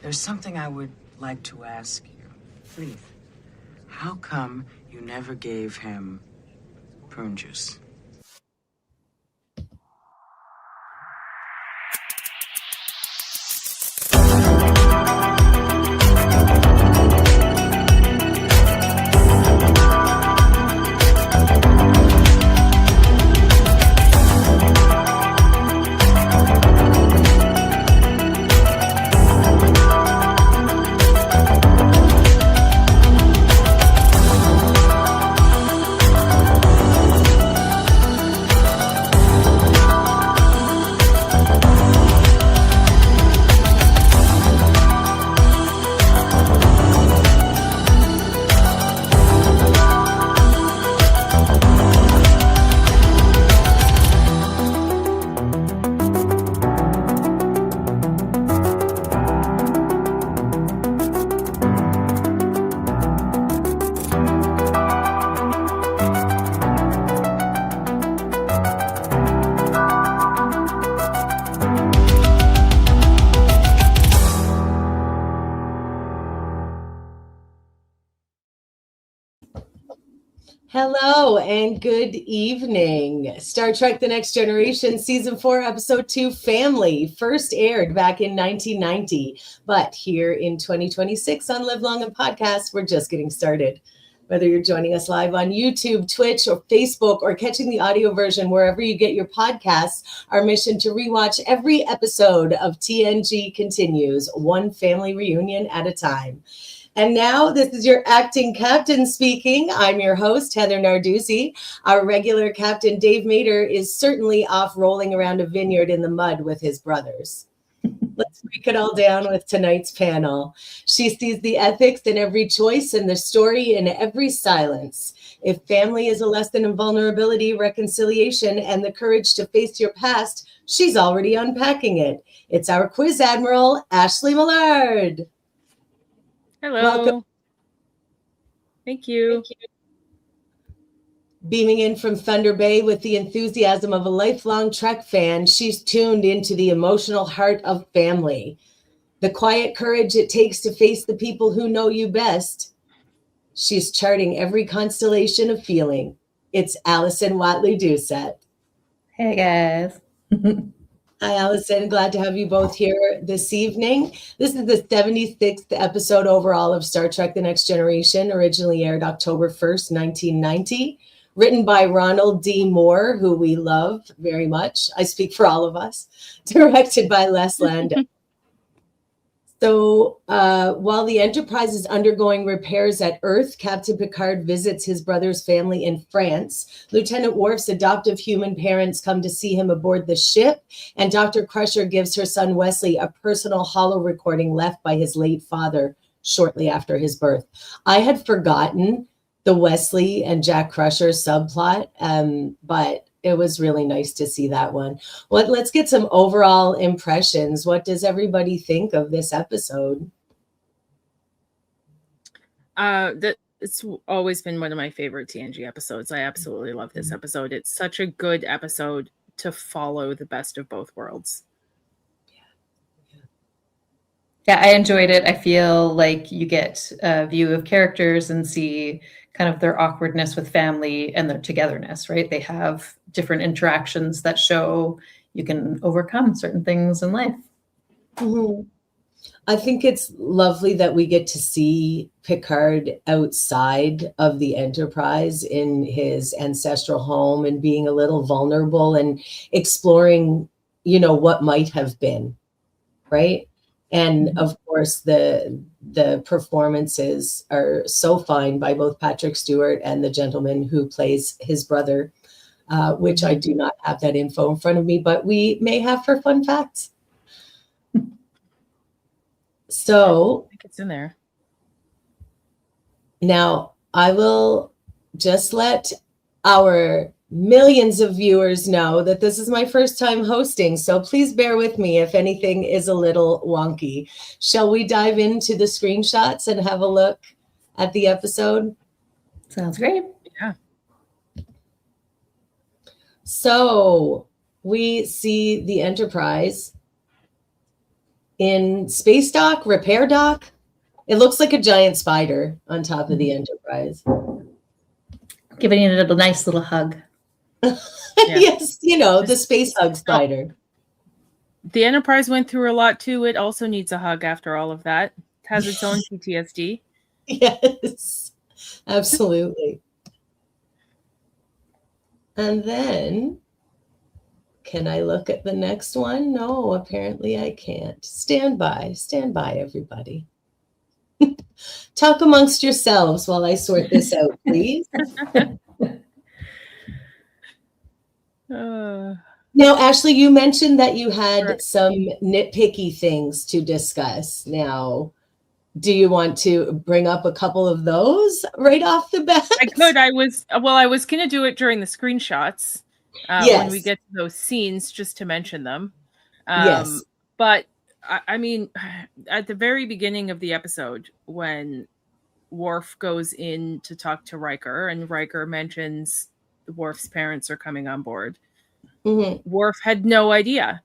There's something I would like to ask you. Please. How come you never gave him prune juice? Hello and good evening. Star Trek The Next Generation Season 4, Episode 2, Family, first aired back in 1990. But here in 2026 on Live Long and Podcast, we're just getting started. Whether you're joining us live on YouTube, Twitch, or Facebook, or catching the audio version wherever you get your podcasts, our mission to rewatch every episode of TNG continues, one family reunion at a time. And now this is your acting captain speaking. I'm your host, Heather Narduzzi. Our regular captain, Dave Mater, is certainly off rolling around a vineyard in the mud with his brothers. Let's break it all down with tonight's panel. She sees the ethics in every choice and the story in every silence. If family is a lesson in vulnerability, reconciliation, and the courage to face your past, she's already unpacking it. It's our quiz admiral, Ashley Millard. Hello. Welcome. Thank you. Beaming in from Thunder Bay with the enthusiasm of a lifelong Trek fan, she's tuned into the emotional heart of family. The quiet courage it takes to face the people who know you best. She's charting every constellation of feeling. It's Allison Whately-Doucet. Hey, guys. Hi, Allison. Glad to have you both here this evening. This is the 76th episode overall of Star Trek The Next Generation, originally aired October 1st, 1990. Written by Ronald D. Moore, who we love very much. I speak for all of us. Directed by Les Landau. So while the Enterprise is undergoing repairs at Earth, Captain Picard visits his brother's family in France. Lieutenant Worf's adoptive human parents come to see him aboard the ship, and Dr. Crusher gives her son Wesley a personal holo recording left by his late father shortly after his birth. I had forgotten the Wesley and Jack Crusher subplot, but it was really nice to see that one. Let's get some overall impressions. What does everybody think of this episode? It's always been one of my favorite TNG episodes. I absolutely love this episode. It's such a good episode to follow the best of both worlds. Yeah, I enjoyed it. I feel like you get a view of characters and see kind of their awkwardness with family and their togetherness, right? They have different interactions that show you can overcome certain things in life. Mm-hmm. I think it's lovely that we get to see Picard outside of the Enterprise in his ancestral home and being a little vulnerable and exploring, what might have been, right? And of course, the performances are so fine by both Patrick Stewart and the gentleman who plays his brother, which I do not have that info in front of me, but we may have for fun facts. So I think it's in there. Now I will just let our millions of viewers know that this is my first time hosting, so please bear with me if anything is a little wonky. Shall we dive into the screenshots and have a look at the episode? Sounds great. Yeah. So we see the Enterprise in space dock, repair dock. It looks like a giant spider on top of the Enterprise. Giving it a nice little hug. Yes, the space hug spider. The Enterprise went through a lot too. It also needs a hug after all of that. It has its own PTSD. Yes, absolutely. And then, can I look at the next one? No, apparently I can't. Stand by, everybody. Talk amongst yourselves while I sort this out, please. Now, Ashley, you mentioned that you had some nitpicky things to discuss. Now, do you want to bring up a couple of those right off the bat? I could. I was going to do it during the screenshots when we get to those scenes, just to mention them. Yes. But I mean, at the very beginning of the episode, when Worf goes in to talk to Riker, and Riker mentions Worf's parents are coming on board. Mm-hmm. Worf had no idea.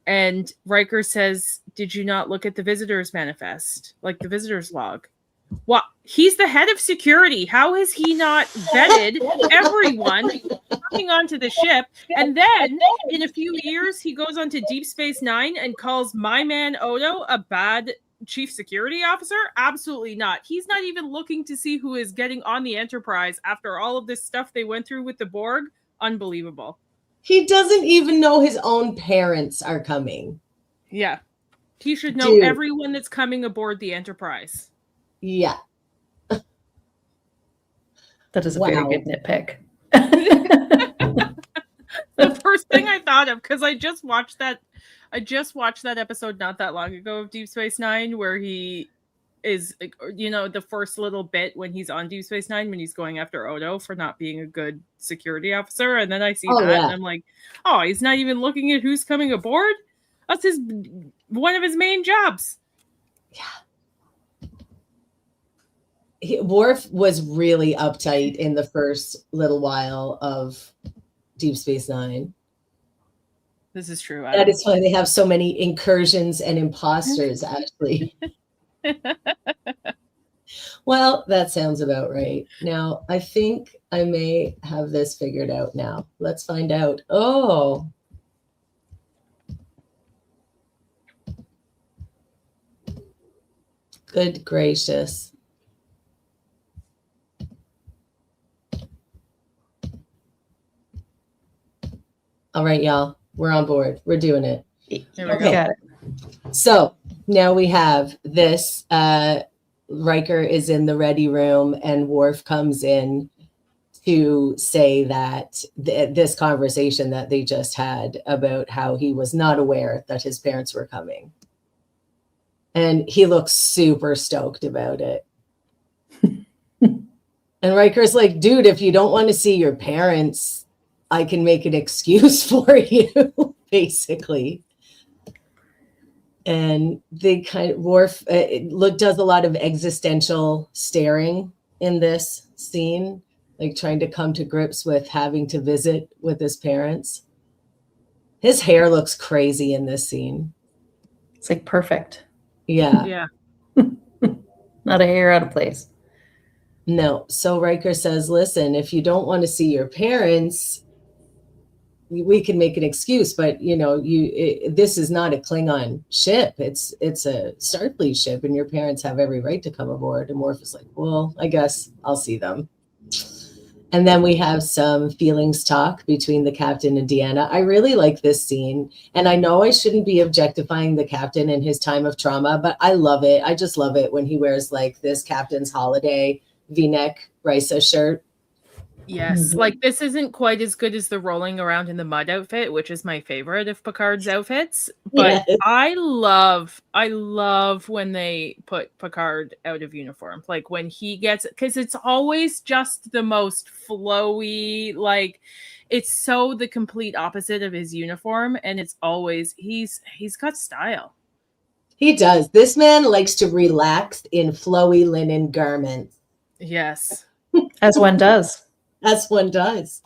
And Riker says, "Did you not look at the visitor's manifest, like the visitor's log?" What? He's the head of security. How has he not vetted everyone coming onto the ship? And then in a few years, he goes on to Deep Space Nine and calls my man Odo a bad chief security officer? Absolutely not. He's not even looking to see who is getting on the Enterprise after all of this stuff they went through with the Borg. Unbelievable. He doesn't even know his own parents are coming. Yeah. He should know everyone that's coming aboard the Enterprise. Yeah. That is a very good nitpick. The first thing I thought of, because I just watched that episode not that long ago of Deep Space Nine, where he is, the first little bit when he's on Deep Space Nine, when he's going after Odo for not being a good security officer. And then I see and I'm like, oh, he's not even looking at who's coming aboard? That's one of his main jobs. Yeah. Worf was really uptight in the first little while of Deep Space Nine. This is true. That is why they have so many incursions and imposters, actually. Well, that sounds about right. Now, I think I may have this figured out now. Let's find out. Oh. Good gracious. All right, y'all. We're on board. We're doing it. Okay. Got it. So now we have this. Riker is in the ready room, and Worf comes in to say that this conversation that they just had about how he was not aware that his parents were coming. And he looks super stoked about it. And Riker's like, dude, if you don't want to see your parents, I can make an excuse for you, basically. And they Worf does a lot of existential staring in this scene, like trying to come to grips with having to visit with his parents. His hair looks crazy in this scene. It's like perfect. Yeah. Yeah. Not a hair out of place. No. So Riker says, listen, if you don't want to see your parents, we can make an excuse, but this is not a Klingon ship. It's a Starfleet ship, and your parents have every right to come aboard. And Worf is like, well, I guess I'll see them. And then we have some feelings talk between the captain and Deanna. I really like this scene, and I know I shouldn't be objectifying the captain in his time of trauma, but I love it. I just love it when he wears like this captain's holiday V-neck Risa shirt. Yes, like this isn't quite as good as the rolling around in the mud outfit, which is my favorite of Picard's outfits. But yes. I love when they put Picard out of uniform. Like when he gets, because it's always just the most flowy, like it's so the complete opposite of his uniform, and it's always he's got style. He does. This man likes to relax in flowy linen garments. Yes, as one does. As one does.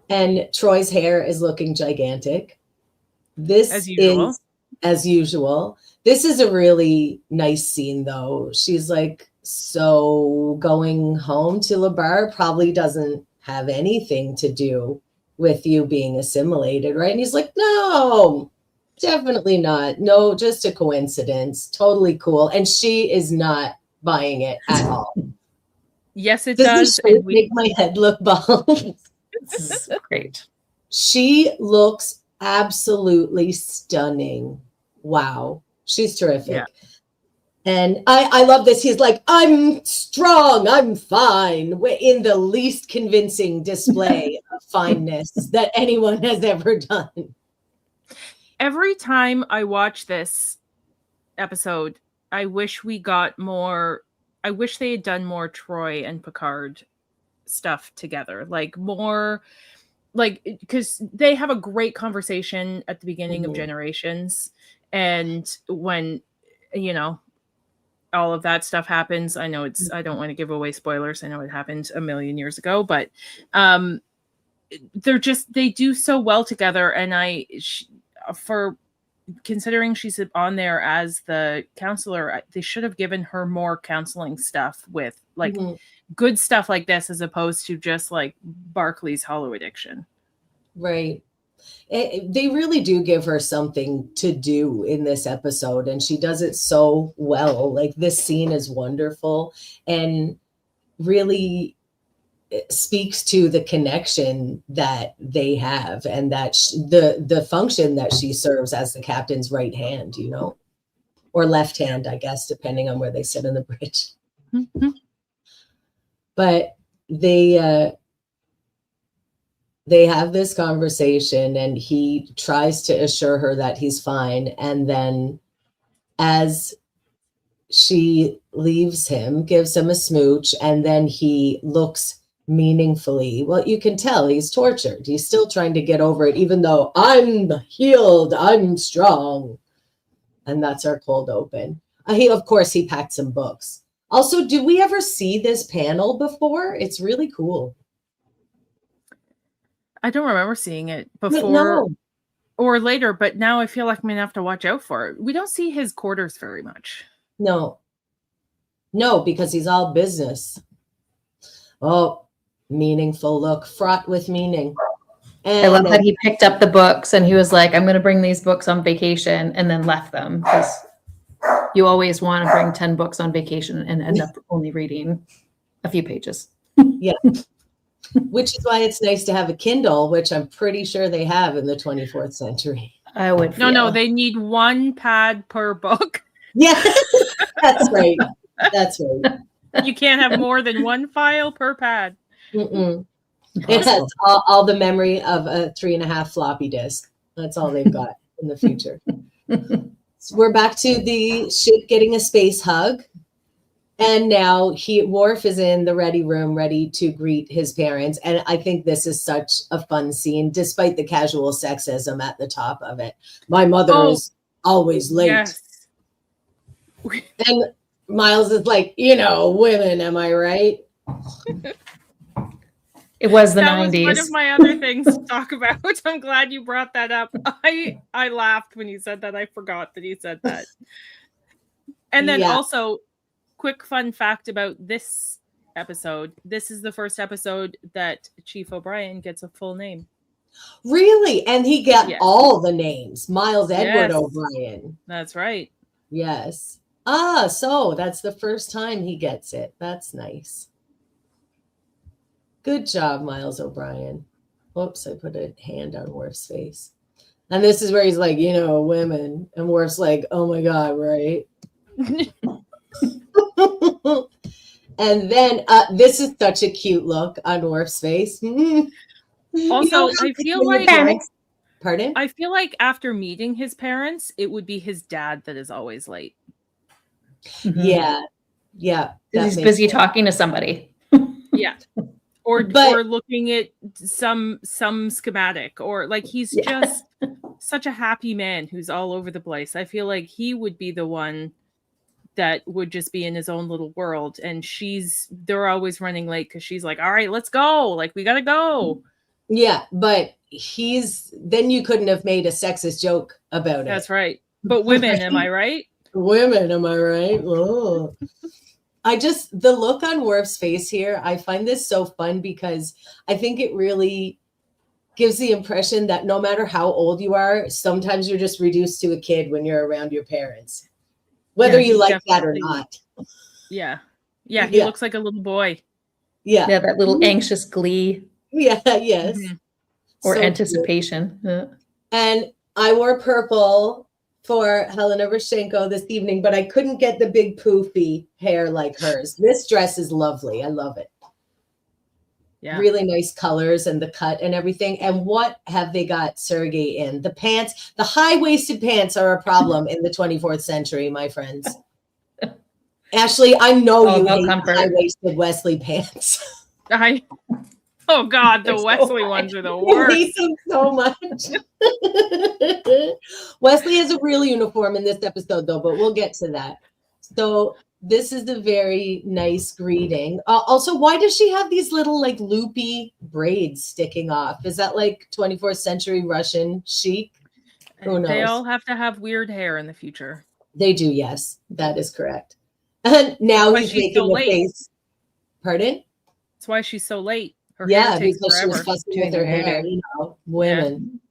And Troy's hair is looking gigantic. This is as usual. This is a really nice scene, though. She's like, so going home to Labar probably doesn't have anything to do with you being assimilated, right? And he's like, no, definitely not. No, just a coincidence. Totally cool. And she is not buying it at all. Yes, it does. It make my head look bald? It's great. She looks absolutely stunning. Wow. She's terrific. Yeah. And I love this. He's like, I'm strong. I'm fine. In the least convincing display of fineness that anyone has ever done. Every time I watch this episode, I wish we got more. I wish they had done more Troy and Picard stuff together. Like more, like, because they have a great conversation at the beginning of Generations. And when, you know, all of that stuff happens, I know I don't want to give away spoilers. I know it happened a million years ago, but they do so well together. And for considering she's on there as the counselor, they should have given her more counseling stuff with like good stuff like this, as opposed to just like Barclay's holo addiction. Right. They really do give her something to do in this episode, and she does it so well. Like, this scene is wonderful and really speaks to the connection that they have, and that the function that she serves as the captain's right hand, you know, or left hand, I guess, depending on where they sit in the bridge. But they have this conversation, and he tries to assure her that he's fine. And then as she leaves him, gives him a smooch, and then he looks meaningfully. Well, you can tell he's tortured. He's still trying to get over it, even though I'm healed, I'm strong. And that's our cold open. Of course, he packed some books. Also, do we ever see this panel before? It's really cool. I don't remember seeing it before or later, but now I feel like I'm going to have to watch out for it. We don't see his quarters very much. No, because he's all business. Oh, meaningful look, fraught with meaning. And I love that he picked up the books and he was like, I'm going to bring these books on vacation, and then left them, because you always want to bring 10 books on vacation and end up only reading a few pages. Yeah. Which is why it's nice to have a Kindle, which I'm pretty sure they have in the 24th century. I would feel. No, they need one pad per book. Yeah, that's right. That's right. You can't have more than one file per pad. It has all the memory of a 3.5 floppy disk. That's all they've got in the future. So we're back to the ship getting a space hug. And now Worf is in the ready room, ready to greet his parents. And I think this is such a fun scene, despite the casual sexism at the top of it. My mother is always late. Yes. And Miles is like, women, am I right? It was the that 90s. Was one of my other things to talk about. I'm glad you brought that up. I laughed when you said that. I forgot that you said that. And then also, quick fun fact about this episode. This is the first episode that Chief O'Brien gets a full name. Really? And he got all the names. Miles Edward O'Brien. That's right. Yes. So that's the first time he gets it. That's nice. Good job, Miles O'Brien. Whoops, I put a hand on Worf's face. And this is where he's like, women. And Worf's like, oh my God, right? And then this is such a cute look on Worf's face. Also, I feel like Pardon? I feel like after meeting his parents, it would be his dad that is always late. Yeah. He's busy talking to somebody. Yeah. Or looking at some schematic, or like he's just such a happy man who's all over the place. I feel like he would be the one that would just be in his own little world, and they're always running late because she's like, all right, let's go. Like, we gotta go. Yeah, but then you couldn't have made a sexist joke about it. That's right. But women, am I right? Women, am I right? Oh. The look on Worf's face here, I find this so fun because I think it really gives the impression that no matter how old you are, sometimes you're just reduced to a kid when you're around your parents, whether you like that or not. Yeah. Yeah, he looks like a little boy. Yeah. Yeah, that little anxious glee. Yeah, yes. Mm-hmm. Or So anticipation. Yeah. And I wore purple for Helena Rashenko this evening, but I couldn't get the big poofy hair like hers. This dress is lovely. I love it. Yeah. Really nice colors and the cut and everything. And what have they got Sergei in? The pants, the high-waisted pants are a problem in the 24th century, my friends. Ashley, I know you hate high-waisted Wesley pants. Oh God, the Wesley ones are the worst. I hate them so much. Wesley has a real uniform in this episode, though, but we'll get to that. So this is a very nice greeting. Also, why does she have these little like loopy braids sticking off? Is that like 24th century Russian chic? Who knows? They all have to have weird hair in the future. They do, yes. That is correct. And now he's making a face. Pardon? That's why she's so late. Her hair takes because forever. She was fussing with her hair, you know, women.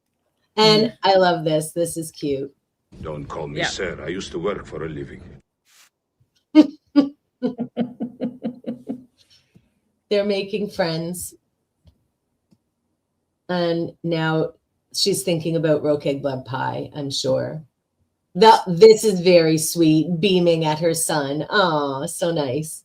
Yeah. And I love this. This is cute. Don't call me sir. I used to work for a living. They're making friends. And now she's thinking about roquette blood pie, I'm sure. This is very sweet, beaming at her son. Oh, so nice.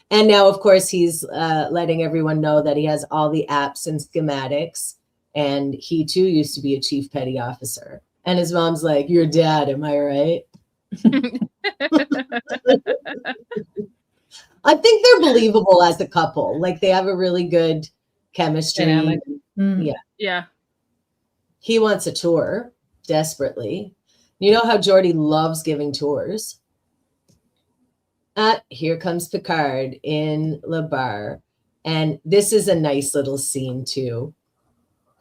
And now, of course, he's letting everyone know that he has all the apps and schematics. And he, too, used to be a chief petty officer. And his mom's like, your dad, am I right? I think they're believable as a couple. Like, they have a really good chemistry. Yeah. Yeah. He wants a tour desperately. You know how Geordi loves giving tours. Here comes Picard in Le Bar. And this is a nice little scene, too.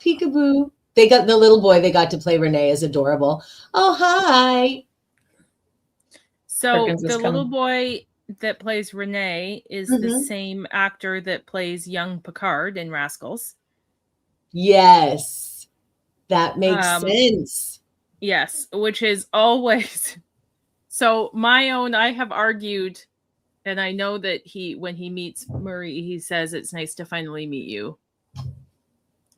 Peekaboo. They got the little boy they got to play Renee is adorable. Oh, hi. So the little boy that plays Renee is the same actor that plays young Picard in Rascals. Yes. That makes sense. Yes, which is always... So I have argued, and I know that when he meets Murray, he says it's nice to finally meet you.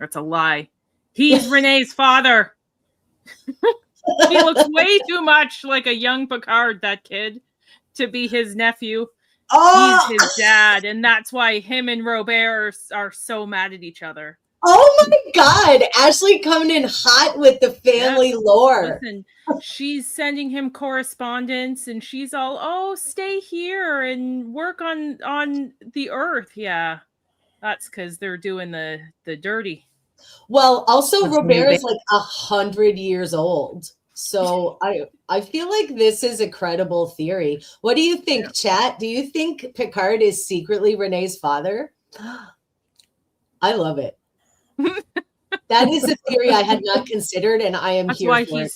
That's a lie. He's Renee's father. He looks way too much like a young Picard, that kid, to be his nephew. Oh! He's his dad, and that's why him and Robert are so mad at each other. Oh my God, Ashley coming in hot with the family lore. Listen, she's sending him correspondence and she's all, oh, stay here and work on the earth. Yeah, that's because they're doing the dirty. Well, also Robert is like 100 years old. So I feel like this is a credible theory. What do you think, chat? Do you think Picard is secretly Renee's father? I love it. That is a theory I had not considered, and I am here for it.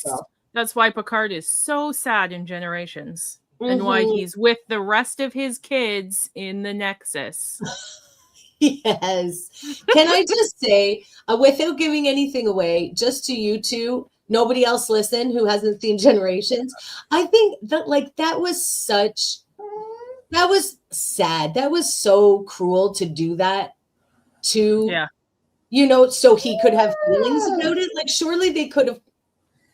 That's why Picard is so sad in Generations, and why he's with the rest of his kids in the Nexus. Yes. Can I just say, without giving anything away, just to you two, nobody else listen who hasn't seen Generations, I think that that was sad. That was so cruel to do that to... Yeah. You know, so he could have feelings about it. Like, surely they could have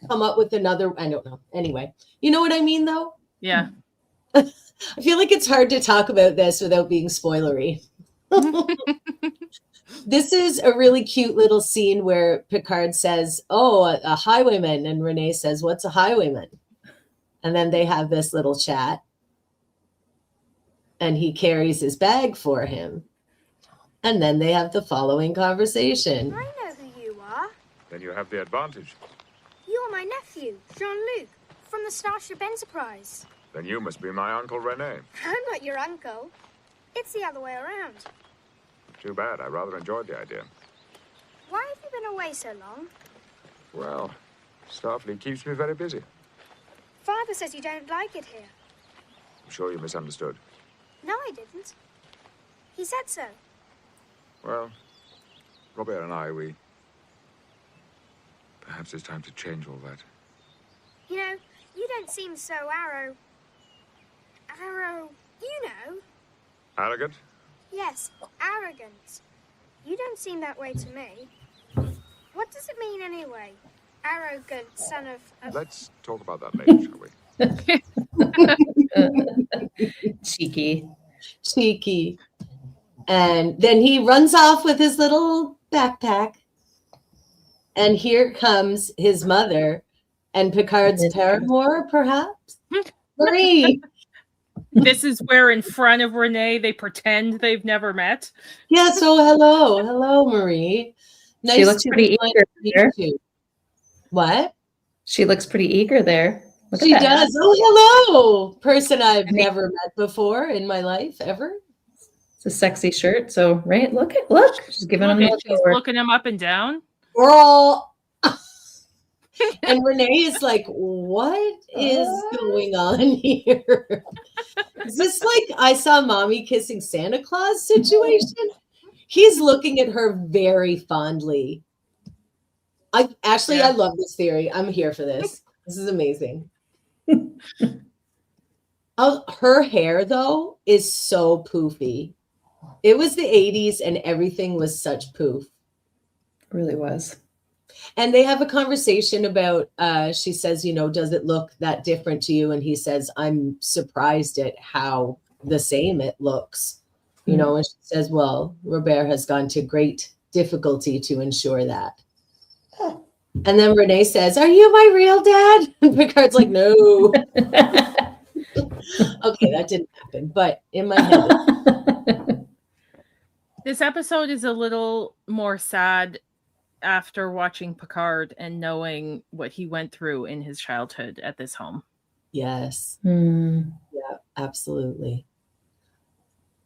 come up with another. I don't know. Anyway, you know what I mean, though? Yeah. I feel like it's hard to talk about this without being spoilery. This is a really cute little scene where Picard says, oh, a highwayman. And Renee says, what's a highwayman? And then they have this little chat. And he carries his bag for him. And then they have the following conversation. I know who you are. Then you have the advantage. You're my nephew, Jean-Luc, from the Starship Enterprise. Then you must be my Uncle Rene. I'm not your uncle. It's the other way around. Too bad. I rather enjoyed the idea. Why have you been away so long? Well, Starfleet keeps me very busy. Father says you don't like it here. I'm sure you misunderstood. No, I didn't. He said so. Well, Robert and I, perhaps it's time to change all that. You know, you don't seem so arrow, you know. Arrogant? Yes, arrogant. You don't seem that way to me. What does it mean anyway? Arrogant son of... Let's talk about that later, shall we? Cheeky. And then he runs off with his little backpack. And here comes his mother and Picard's paramour, perhaps? Marie. This is where in front of Renee they pretend they've never met. Yeah, so hello, Marie. Nice she looks pretty eager there. What? She looks pretty eager there. She does. Oh, hello. Person I've never met before in my life, ever. It's a sexy shirt. So, right, look. She's giving him a She's looking him up and down. Girl. And Renee is like, what is going on here? Is this like I saw mommy kissing Santa Claus situation? He's looking at her very fondly. I love this theory. I'm here for this. This is amazing. Her hair, though, is so poofy. It was the 80s and everything was such poof. It really was. And they have a conversation about, she says, you know, does it look that different to you? And he says, I'm surprised at how the same it looks. You know, and she says, well, Robert has gone to great difficulty to ensure that. And then Renee says, are you my real dad? And Picard's like, no. Okay, that didn't happen. But in my head. This episode is a little more sad after watching Picard and knowing what he went through in his childhood at this home. Yes. Yeah, absolutely.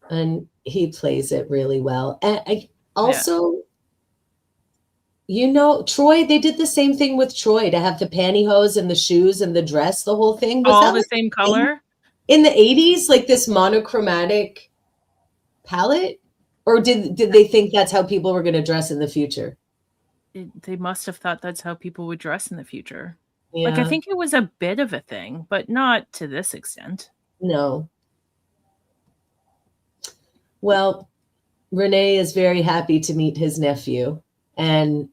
And he plays it really well. And you know, Troy, they did the same thing with Troy to have the pantyhose and the shoes and the dress, the whole thing. Was all that the same color? In the 80s, like this monochromatic palette? Or did they think that's how people were going to dress in the future? They must have thought that's how people would dress in the future. Yeah. Like, I think it was a bit of a thing, but not to this extent. No. Well, Renee is very happy to meet his nephew. And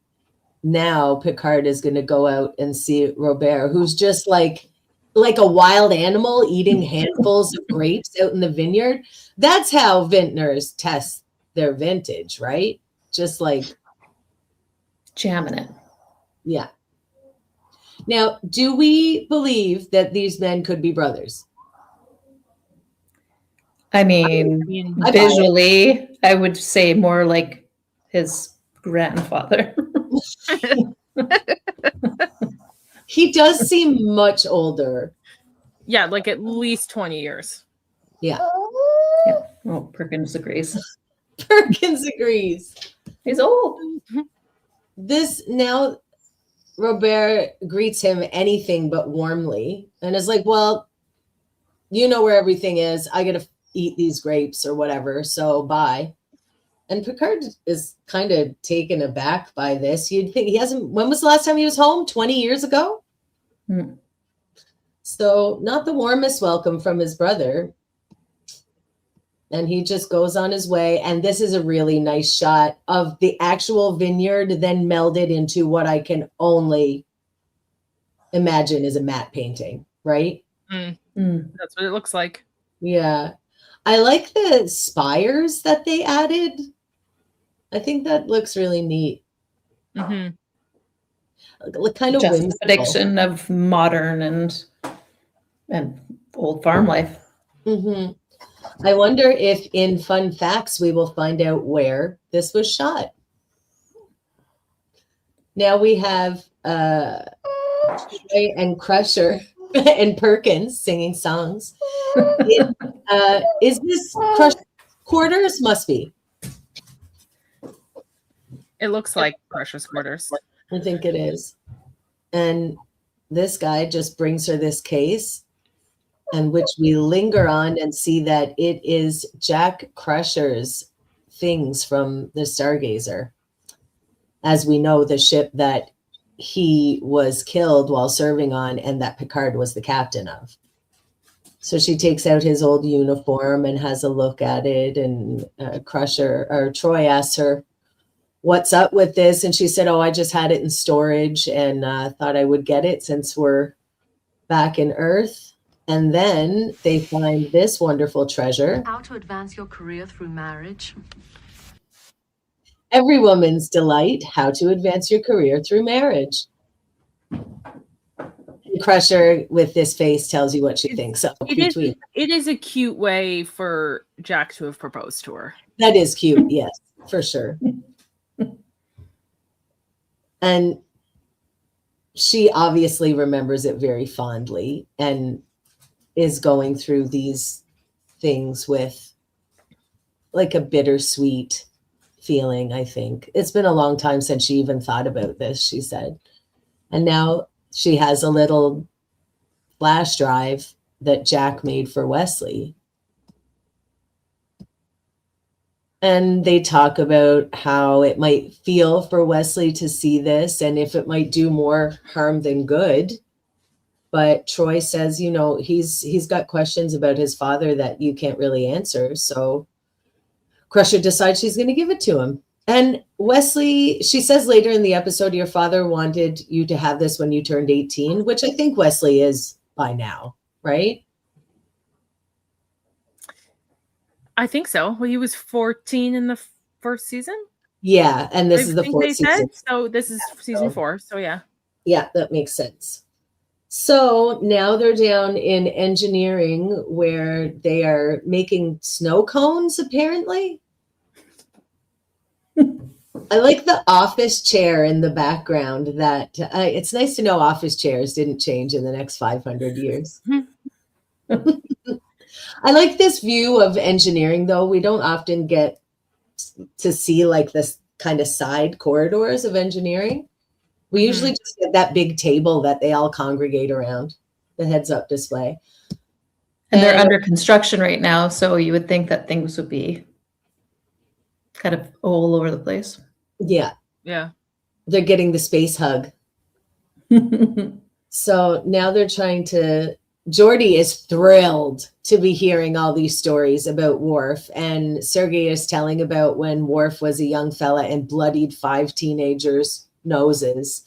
now Picard is going to go out and see Robert, who's just like a wild animal eating handfuls of grapes out in the vineyard. That's how vintners test their vintage, right? Just like jamming it. Yeah. Now, do we believe that these men could be brothers? I mean, visually, I would say more like his grandfather. He does seem much older. Yeah, like at least 20 years. Yeah. Oh, Perkins agrees. Perkins agrees. He's old. Now Robert greets him anything but warmly and is like, well, you know where everything is. I got to eat these grapes or whatever. So bye. And Picard is kind of taken aback by this. You'd think when was the last time he was home? 20 years ago? So not the warmest welcome from his brother. And he just goes on his way. And this is a really nice shot of the actual vineyard then melded into what I can only imagine is a matte painting, right? That's what it looks like. Yeah. I like the spires that they added. I think that looks really neat. Mm-hmm. Kind of juxtaposition of modern and old farm life. Mm-hmm. I wonder if in Fun Facts we will find out where this was shot. Now we have Troy and Crusher and Perkins singing songs. Is this quarters? Must be. It looks like Crusher's quarters. I think it is. And this guy just brings her this case, and which we linger on and see that it is Jack Crusher's things from the Stargazer. As we know, the ship that he was killed while serving on and that Picard was the captain of. So she takes out his old uniform and has a look at it, and Troy asks her, what's up with this? And she said, oh, I just had it in storage and thought I would get it since we're back in Earth. And then they find this wonderful treasure. How to advance your career through marriage. Every woman's delight, how to advance your career through marriage. And Crusher, with this face, tells you what she thinks. So it is a cute way for Jack to have proposed to her. That is cute, yes, for sure. And she obviously remembers it very fondly and is going through these things with like a bittersweet feeling, I think. It's been a long time since she even thought about this, she said. And now she has a little flash drive that Jack made for Wesley. And they talk about how it might feel for Wesley to see this and if it might do more harm than good. But Troy says, you know, he's got questions about his father that you can't really answer. So Crusher decides she's going to give it to him. And Wesley, she says later in the episode, your father wanted you to have this when you turned 18, which I think Wesley is by now, right? I think so. Well, he was 14 in the first season. Yeah, and this is the fourth season. So this is season 4. So yeah. Yeah, that makes sense. So now they're down in engineering where they are making snow cones, apparently. I like the office chair in the background. That it's nice to know office chairs didn't change in the next 500 years. I like this view of engineering, though. We don't often get to see like this kind of side corridors of engineering. We usually just get that big table that they all congregate around, the heads-up display. And they're under construction right now, so you would think that things would be kind of all over the place. Yeah. Yeah. They're getting the space hug. So now they're trying to... Geordi is thrilled to be hearing all these stories about Worf, and Sergei is telling about when Worf was a young fella and bloodied 5 teenagers' noses,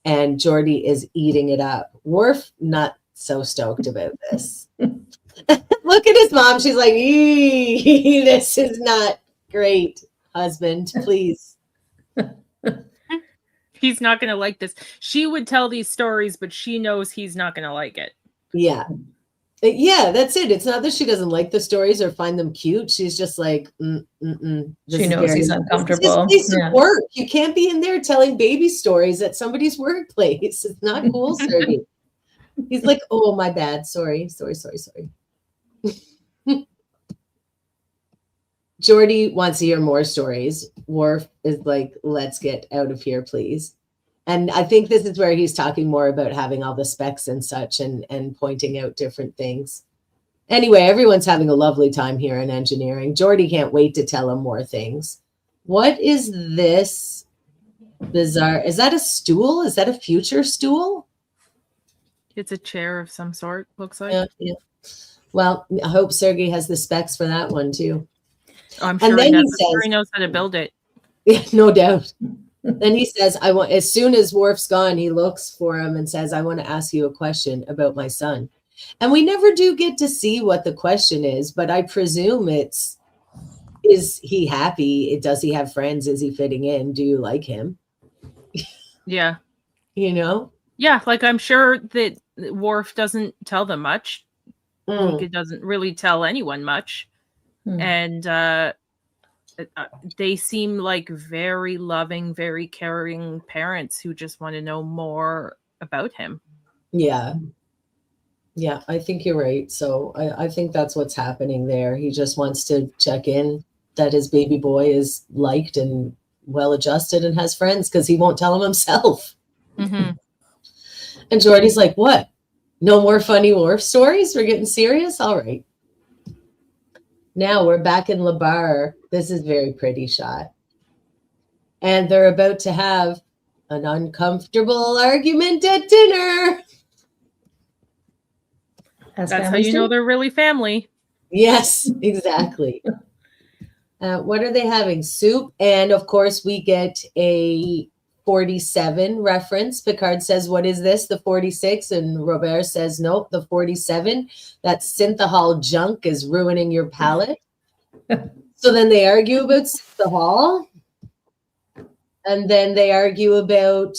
and Geordi is eating it up. Worf not so stoked about this. Look at his mom. She's like, this is not great, husband, please. He's not going to like this. She would tell these stories, but she knows he's not going to like it. Yeah. Yeah, that's it. It's not that she doesn't like the stories or find them cute. She's just like, she knows he's uncomfortable. This is work. You can't be in there telling baby stories at somebody's workplace. It's not cool, Sergey. He's like, oh, my bad. Sorry. Geordi wants to hear more stories. Worf is like, let's get out of here, please. And I think this is where he's talking more about having all the specs and such and pointing out different things. Anyway, everyone's having a lovely time here in engineering. Geordi can't wait to tell him more things. What is this bizarre? Is that a stool? Is that a future stool? It's a chair of some sort, looks like. Yeah. Well, I hope Sergei has the specs for that one too. Oh, I'm sure he knows how to build it. Yeah, no doubt. Then he says, as soon as Worf's gone, he looks for him and says, I want to ask you a question about my son. And we never do get to see what the question is, but I presume is he happy? Does he have friends? Is he fitting in? Do you like him? Yeah. You know? Yeah, like I'm sure that Worf doesn't tell them much. Like it doesn't really tell anyone much. And they seem like very loving, very caring parents who just want to know more about him. Yeah, I think you're right. So I think that's what's happening there. He just wants to check in that his baby boy is liked and well adjusted and has friends because he won't tell him himself. And Jordy's like, what? No more funny Worf stories? We're getting serious? All right. Now we're back in La Barre. This is a very pretty shot. And they're about to have an uncomfortable argument at dinner. That's how you know they're really family. Yes, exactly. What are they having? Soup. And of course, we get a 47 reference. Picard says, what is this? The 46? And Robert says, nope, the 47. That synthahol junk is ruining your palate. So then they argue about synthahol. And then they argue about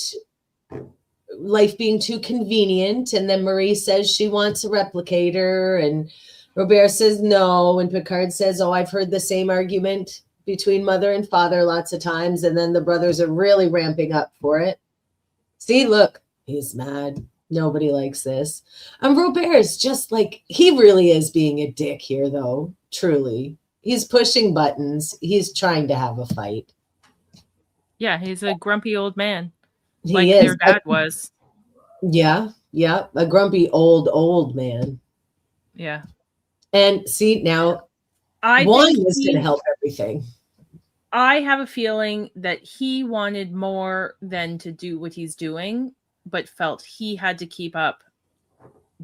life being too convenient. And then Marie says she wants a replicator. And Robert says no. And Picard says, oh, I've heard the same argument between mother and father lots of times. And then the brothers are really ramping up for it. See, look, he's mad. Nobody likes this. And Robert's just like, he really is being a dick here, though. Truly. He's pushing buttons. He's trying to have a fight. Yeah, he's a grumpy old man. He like is. Their dad was. Yeah. A grumpy old man. Yeah. And see, now one is going to help everything. I have a feeling that he wanted more than to do what he's doing, but felt he had to keep up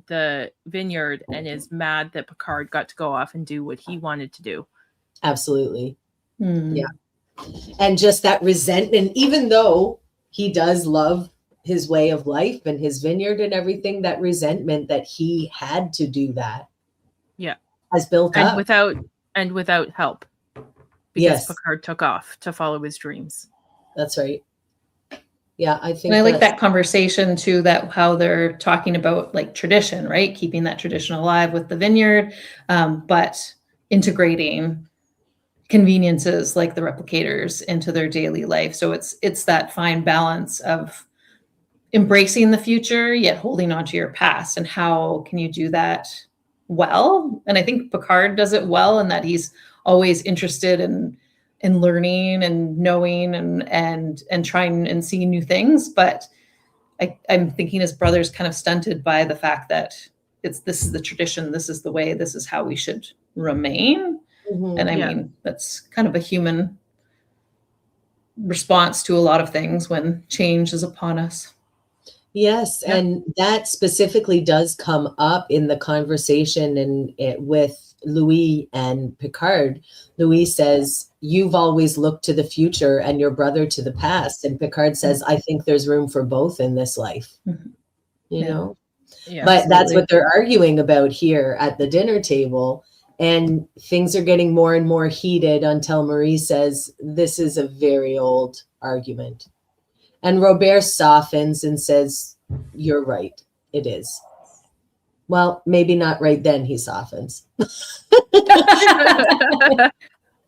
the vineyard and is mad that Picard got to go off and do what he wanted to do. Absolutely. Yeah. And just that resentment, even though he does love his way of life and his vineyard and everything, that resentment that he had to do that. Yeah. Has built up. Without help. Because Picard took off to follow his dreams. That's right. Yeah, I think. And I like that conversation too, that how they're talking about like tradition, right? Keeping that tradition alive with the vineyard, but integrating conveniences like the replicators into their daily life. So it's that fine balance of embracing the future, yet holding on to your past. And how can you do that well? And I think Picard does it well in that he's always interested in learning and knowing and trying and seeing new things. But I'm thinking his brother's kind of stunted by the fact that this is the tradition, this is the way, this is how we should remain. Mm-hmm. And I mean, that's kind of a human response to a lot of things when change is upon us. Yes, and that specifically does come up in the conversation with Louis and Picard. Louis says, you've always looked to the future and your brother to the past. And Picard says, I think there's room for both in this life. Mm-hmm. You know? Yeah, but absolutely. That's what they're arguing about here at the dinner table. And things are getting more and more heated until Marie says, this is a very old argument. And Robert softens and says, you're right. It is. Well, maybe not right then he softens.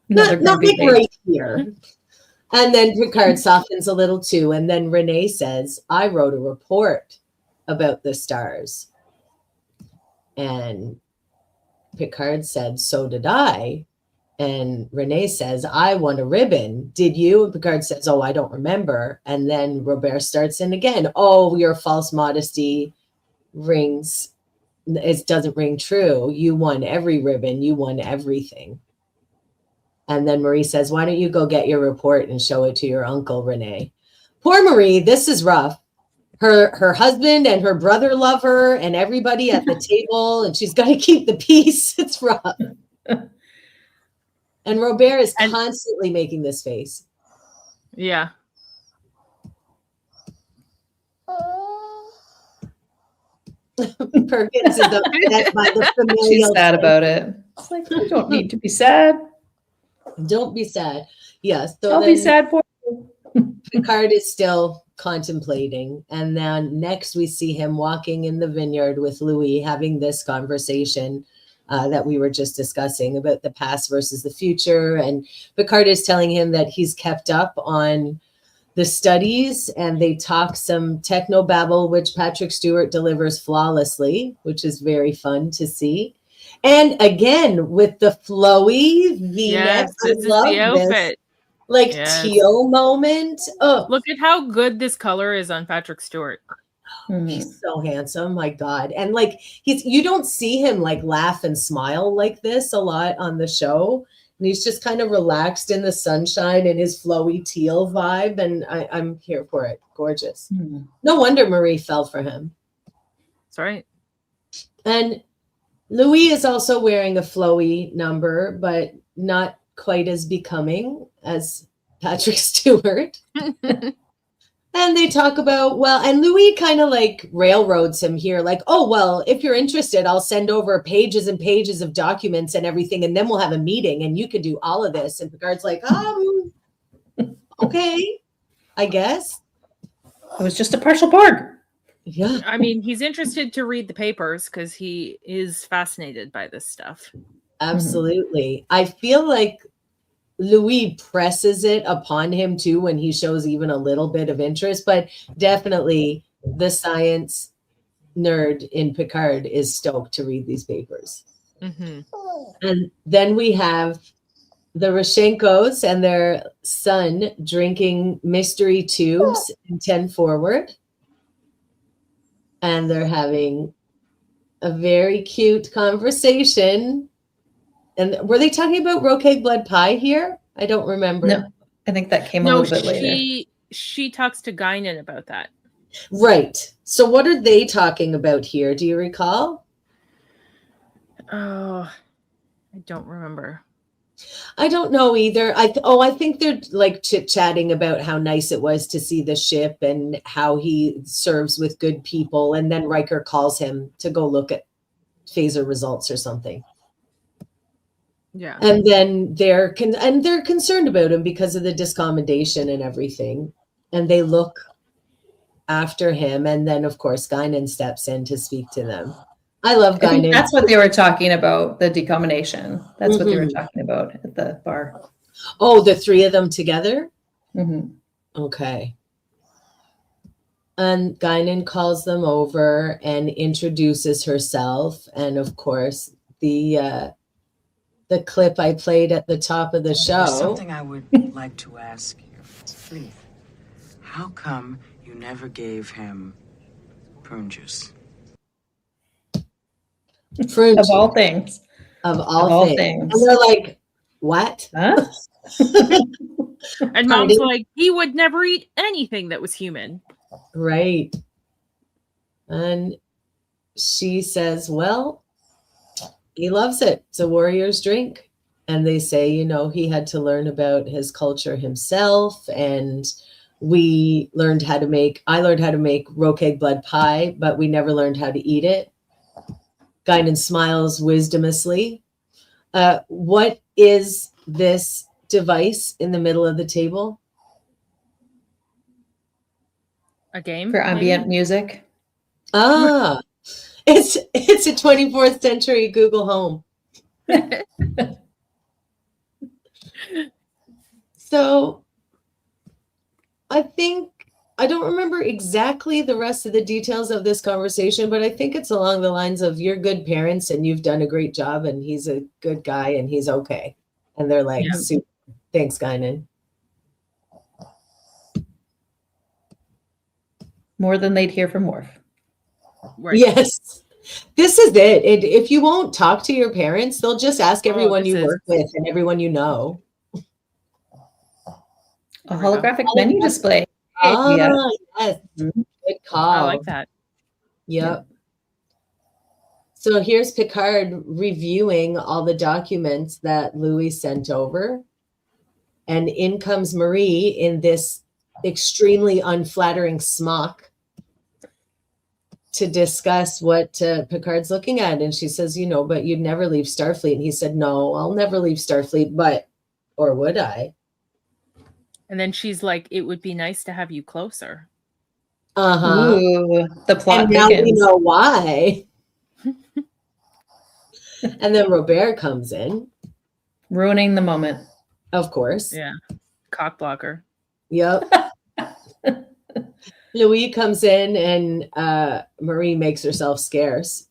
not big right here. And then Picard softens a little too. And then Renee says, I wrote a report about the stars. And Picard said, so did I. And Renee says, I won a ribbon. Did you? And Picard says, oh, I don't remember. And then Robert starts in again. Oh, your false modesty rings. It doesn't ring true. You won every ribbon. You won everything. And then Marie says, why don't you go get your report and show it to your uncle, Renee? Poor Marie, this is rough. Her husband and her brother love her and everybody at the table, and she's got to keep the peace. It's rough. And Robert is constantly making this face. Yeah. Perkins is upset by the familial. She's sad about it. It's like, you don't need to be sad. Don't be sad. Yes. So I'll be sad for you. Picard is still contemplating. And then next we see him walking in the vineyard with Louis, having this conversation that we were just discussing about the past versus the future. And Picard is telling him that he's kept up on the studies, and they talk some technobabble, which Patrick Stewart delivers flawlessly, which is very fun to see. And again, with the flowy V-neck, I love the outfit. Like teal moment. Oh, look at how good this color is on Patrick Stewart. He's so handsome, my God. And like you don't see him like laugh and smile like this a lot on the show. And he's just kind of relaxed in the sunshine and his flowy teal vibe. And I'm here for it. Gorgeous. No wonder Marie fell for him. That's right. And Louis is also wearing a flowy number, but not quite as becoming as Patrick Stewart. And they talk about, well, and Louis kind of like railroads him here, like, oh, well, if you're interested, I'll send over pages and pages of documents and everything, and then we'll have a meeting and you can do all of this. And Picard's like, okay, I guess. It was just a partial Borg. Yeah. I mean, he's interested to read the papers because he is fascinated by this stuff. Absolutely. I feel like Louis presses it upon him too when he shows even a little bit of interest, but definitely the science nerd in Picard is stoked to read these papers. And then we have the Rashenkos and their son drinking mystery tubes in 10 Forward. And they're having a very cute conversation. And were they talking about roquette blood pie here? I don't remember. No, I think that came a little bit later. She talks to Guinan about that. Right. So what are they talking about here? Do you recall? Oh, I don't remember. I don't know either. I think they're like chit-chatting about how nice it was to see the ship and how he serves with good people. And then Riker calls him to go look at phaser results or something. Yeah. And then they're concerned about him because of the discommodation and everything. And they look after him. And then, of course, Guinan steps in to speak to them. I love Guinan. That's what they were talking about, the decombination. That's what they were talking about at the bar. Oh, the three of them together? Mm-hmm. Okay. And Guinan calls them over and introduces herself. And, of course, the clip I played at the top of the show. There's something I would like to ask you. Please. How come you never gave him prune juice? Prune Of juice. all things. Of all things. And they're like, what? Huh? And Mom's like, he would never eat anything that was human. Right. And she says, well, he loves it. It's a warrior's drink. And they say, you know, he had to learn about his culture himself. And I learned how to make roquette blood pie, but we never learned how to eat it. Guinan smiles wisdomously. What is this device in the middle of the table? A game? For ambient music. Ah, it's a 24th century Google Home. So I don't remember exactly the rest of the details of this conversation, but I think it's along the lines of you're good parents and you've done a great job and he's a good guy and he's okay. And they're like, super. Thanks, Guinan. More than they'd hear from Worf. Right. Yes. This is it. If you won't talk to your parents, they'll just ask everyone you work with and everyone you know. A holographic menu display. Oh, Yeah. yes. Good call. I like that. Yep. So here's Picard reviewing all the documents that Louis sent over. And in comes Marie in this extremely unflattering smock to discuss what Picard's looking at. And she says, you know, but you'd never leave Starfleet. And he said, no, I'll never leave Starfleet, or would I? And then she's like, it would be nice to have you closer. Uh-huh. Ooh, the plot And now we thickens. know why. And then Robert comes in, Ruining the moment. of course. Yeah. Cock blocker. Yep. Louis comes in and Marie makes herself scarce.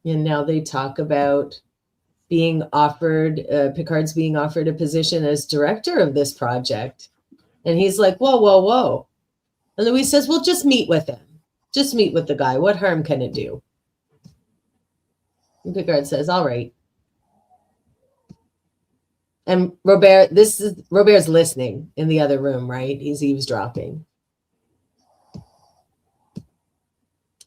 And now they talk about being offered, Picard's being offered a position as director of this project. And he's like, whoa, whoa, whoa. And Louise says, well, just meet with him. Just meet with the guy. What harm can it do? And Picard says, all right. And Robert's listening in the other room, right? He's eavesdropping.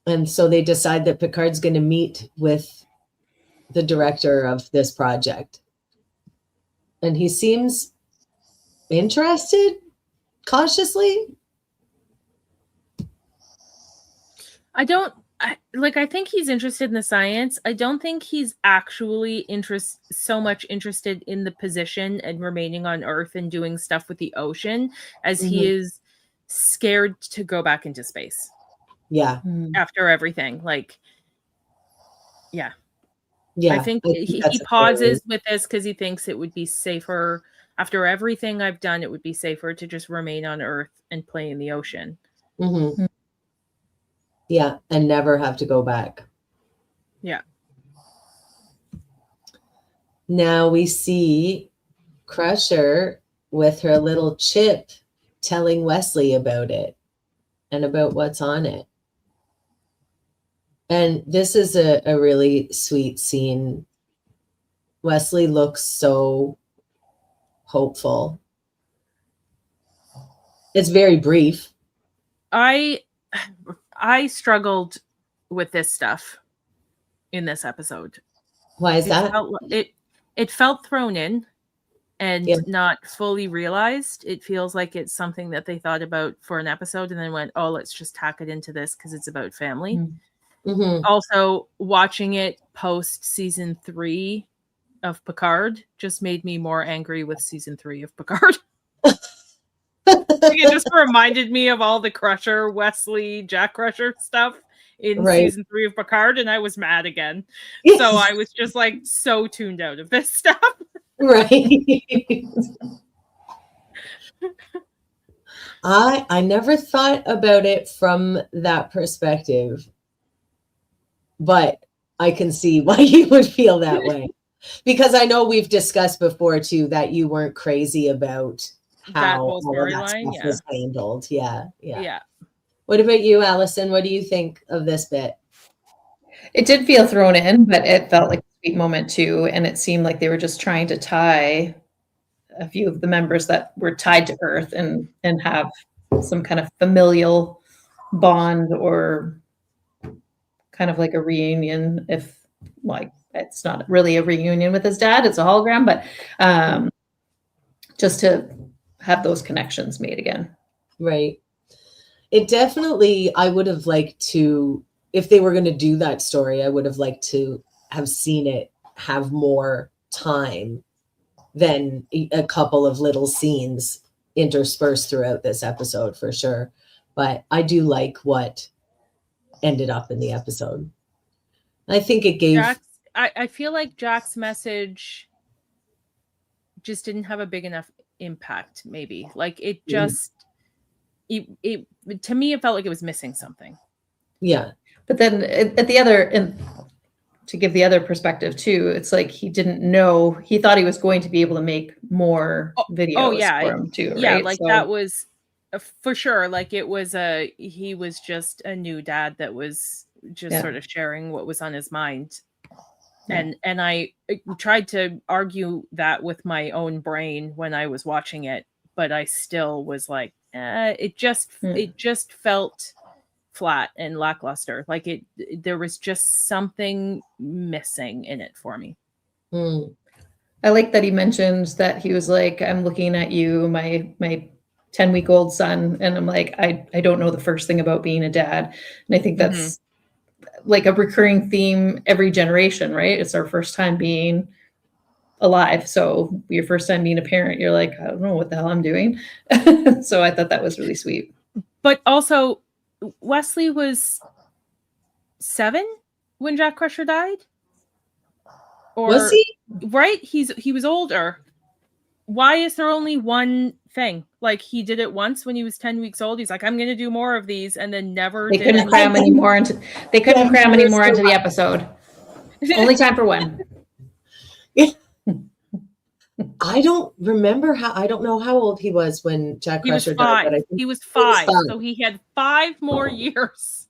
And so they decide that Picard's going to meet with the director of this project. And he seems interested, cautiously. I think he's interested in the science. I don't think he's actually so much interested in the position and remaining on Earth and doing stuff with the ocean as he is scared to go back into space. Yeah. After everything. Yeah. Yeah. I think he pauses with this because he thinks it would be safer. After everything I've done, it would be safer to just remain on Earth and play in the ocean. Mm-hmm. Yeah, and never have to go back. Yeah. Now we see Crusher with her little chip telling Wesley about it and about what's on it. And this is a really sweet scene. Wesley looks so hopeful. It's very brief. I struggled with this stuff in this episode. Why is that? It felt thrown in and not fully realized. It feels like it's something that they thought about for an episode and then went, oh, let's just tack it into this because it's about family. Mm-hmm. Also, watching it post season 3 of Picard just made me more angry with season 3 of Picard. It just reminded me of all the Crusher, Wesley, Jack Crusher stuff in season 3 of Picard, and I was mad again. Yes. So I was just so tuned out of this stuff. Right. I never thought about it from that perspective, but I can see why you would feel that way. Because I know we've discussed before too that you weren't crazy about how all of that stuff was handled. Yeah. What about you, Allison? What do you think of this bit? It did feel thrown in, but it felt like a sweet moment too. And it seemed like they were just trying to tie a few of the members that were tied to Earth and have some kind of familial bond or kind of like a reunion. If it's not really a reunion with his dad, it's a hologram, but just to have those connections made again. Right. It definitely, I would have liked to, if they were going to do that story, I would have liked to have seen it have more time than a couple of little scenes interspersed throughout this episode for sure. But I do like what ended up in the episode. I think it gave... I feel like Jack's message just didn't have a big enough impact, maybe. It just... It to me, it felt like it was missing something. Yeah. But then at the other... And to give the other perspective too, it's like he didn't know, he thought he was going to be able to make more videos for him too, right? Yeah, that was for sure. It was he was just a new dad that was just sort of sharing what was on his mind. And I tried to argue that with my own brain when I was watching it, but I still was like, it just felt flat and lackluster. There was just something missing in it for me. I like that he mentioned that he was like, I'm looking at you, my 10-week-old son, and I'm like, I don't know the first thing about being a dad. And I think that's like a recurring theme every generation, right? It's our first time being alive. So your first time being a parent, you're like, I don't know what the hell I'm doing. So I thought that was really sweet. But also, Wesley was 7 when Jack Crusher died? Or, was he? Right? He was older. Why is there only one thing? He did it once when he was 10 weeks old. He's like, I'm going to do more of these, and then never did. They couldn't cram any more into the episode. Only time for one. I don't remember I don't know how old he was when Jack He was Crusher died, but I five. think He was five. five. So he had 5 more years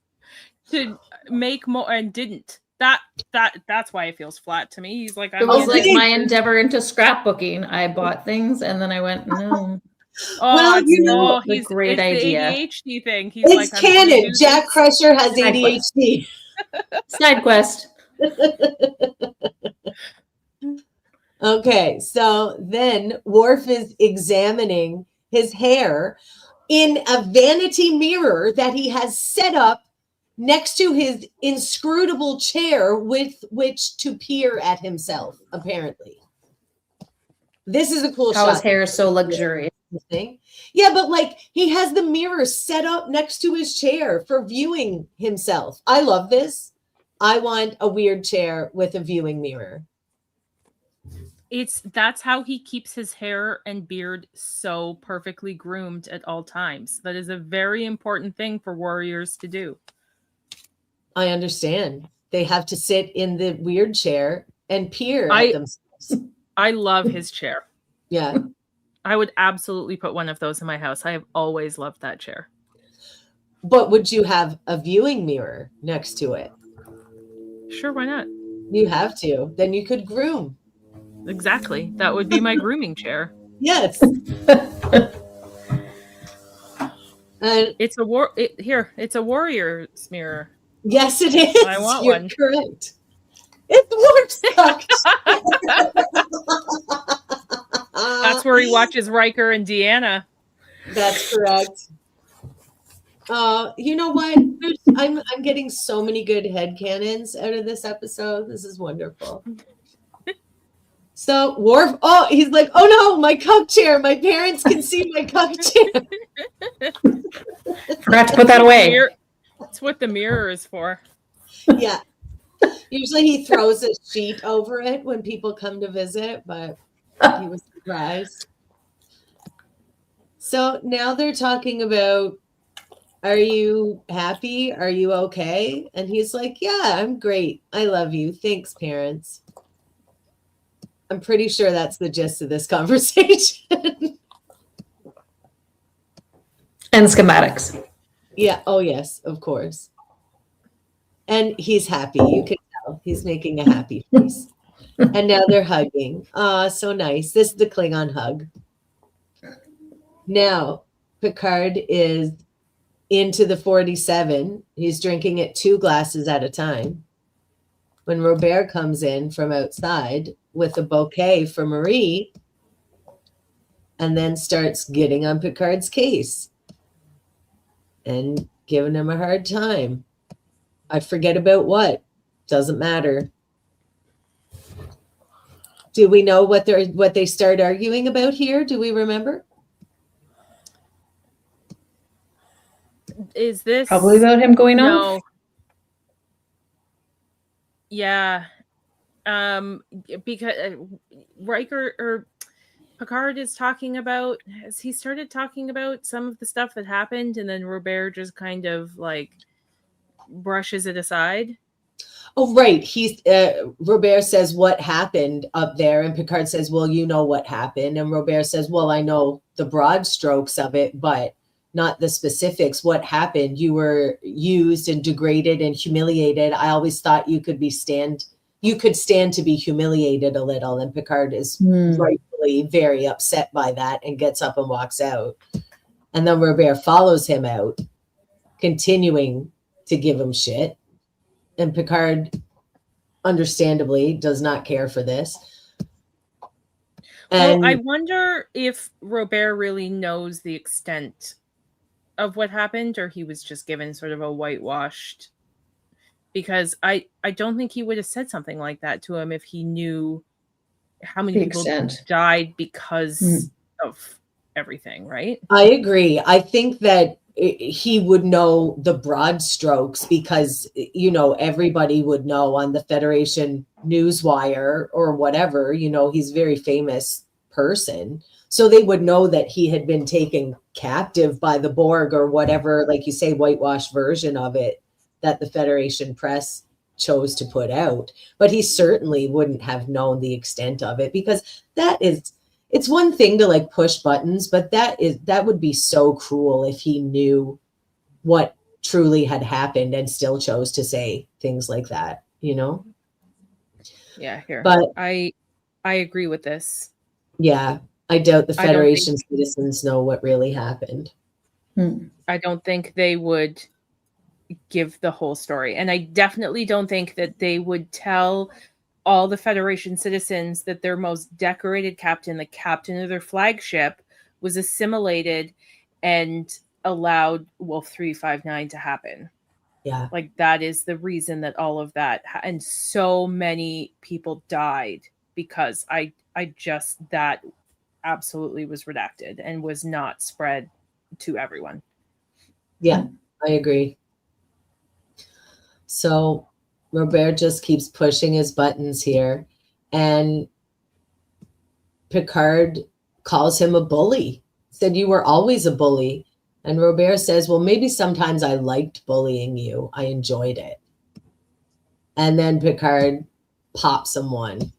to make more and didn't. That's why it feels flat to me. He's like, It was like Okay. my endeavor into scrapbooking. I bought things and then I went, no. oh, Well, it's, you know, oh, he's a great it's idea. the ADHD thing. He's It's like, I'm gonna canon. do Jack this. Crusher has Side quest. ADHD. Side quest. Okay, so then Worf is examining his hair in a vanity mirror that he has set up next to his inscrutable chair with which to peer at himself, apparently. This is a cool How shot. his hair is so luxurious. Thing. Yeah, but like he has the mirror set up next to his chair for viewing himself. I love this. I want a weird chair with a viewing mirror. That's how he keeps his hair and beard so perfectly groomed at all times. That is a very important thing for warriors to do. I understand. They have to sit in the weird chair and peer at themselves. I love his chair. Yeah. I would absolutely put one of those in my house. I have always loved that chair. But would you have a viewing mirror next to it? Sure, why not? You have to. Then you could groom. Exactly. That would be my grooming chair. Yes. And It's a it's a warrior's mirror. yes, it is. I want You're one. correct. It's Worf That's where he watches Riker and Deanna. That's correct. You know what? I'm getting so many good headcanons out of this episode. This is wonderful. So Worf, he's like, oh no, my cup chair. My parents can see my cup chair. Forgot to put that away. That's what the mirror is for. Yeah. Usually he throws a sheet over it when people come to visit, but he was surprised. So now they're talking about, are you happy? Are you okay? And he's like, yeah, I'm great. I love you. Thanks, parents. I'm pretty sure that's the gist of this conversation. And schematics. Yeah. Oh, yes, of course. And he's happy. You can tell he's making a happy face. And now they're hugging. So nice. This is the Klingon hug. Now, Picard is into the 47. He's drinking it 2 glasses at a time. When Robert comes in from outside with a bouquet for Marie and then starts getting on Picard's case and giving him a hard time. I forget about what. Doesn't matter. Do we know what they start arguing about here? Do we remember? Is this Probably about him going no? off. Yeah, because Riker or Picard is talking about. Has he started talking about some of the stuff that happened, and then Robert just kind of like brushes it aside? Oh, right. He's Robert says what happened up there, and Picard says, "Well, you know what happened," and Robert says, "Well, I know the broad strokes of it, but not the specifics. What happened? You were used and degraded and humiliated. I always thought you could stand to be humiliated a little." And Picard is rightfully very upset by that and gets up and walks out. And then Robert follows him out, continuing to give him shit. And Picard, understandably, does not care for this. And I wonder if Robert really knows the extent of what happened, or he was just given sort of a whitewashed, because I don't think he would have said something like that to him if he knew how many people died because of everything, right? I agree. I think that he would know the broad strokes because, everybody would know on the Federation Newswire or whatever, he's a very famous person. So they would know that he had been taken captive by the Borg or whatever, like you say, whitewash version of it that the Federation press chose to put out. But he certainly wouldn't have known the extent of it because it's one thing to like push buttons, but that would be so cruel if he knew what truly had happened and still chose to say things like that, you know? Yeah, here. But I agree with this. yeah, I doubt the I don't Federation think- citizens know what really happened. I don't think they would give the whole story. And I definitely don't think that they would tell all the Federation citizens that their most decorated captain, the captain of their flagship, was assimilated and allowed Wolf 359 to happen. Yeah. Like, that is the reason that all of that and so many people died, because I just, that absolutely was redacted and was not spread to everyone. Yeah, I agree. So Robert just keeps pushing his buttons here, and Picard calls him a bully. Said, "You were always a bully." And Robert says, "Well, maybe sometimes I liked bullying you. I enjoyed it." And then Picard pops him one.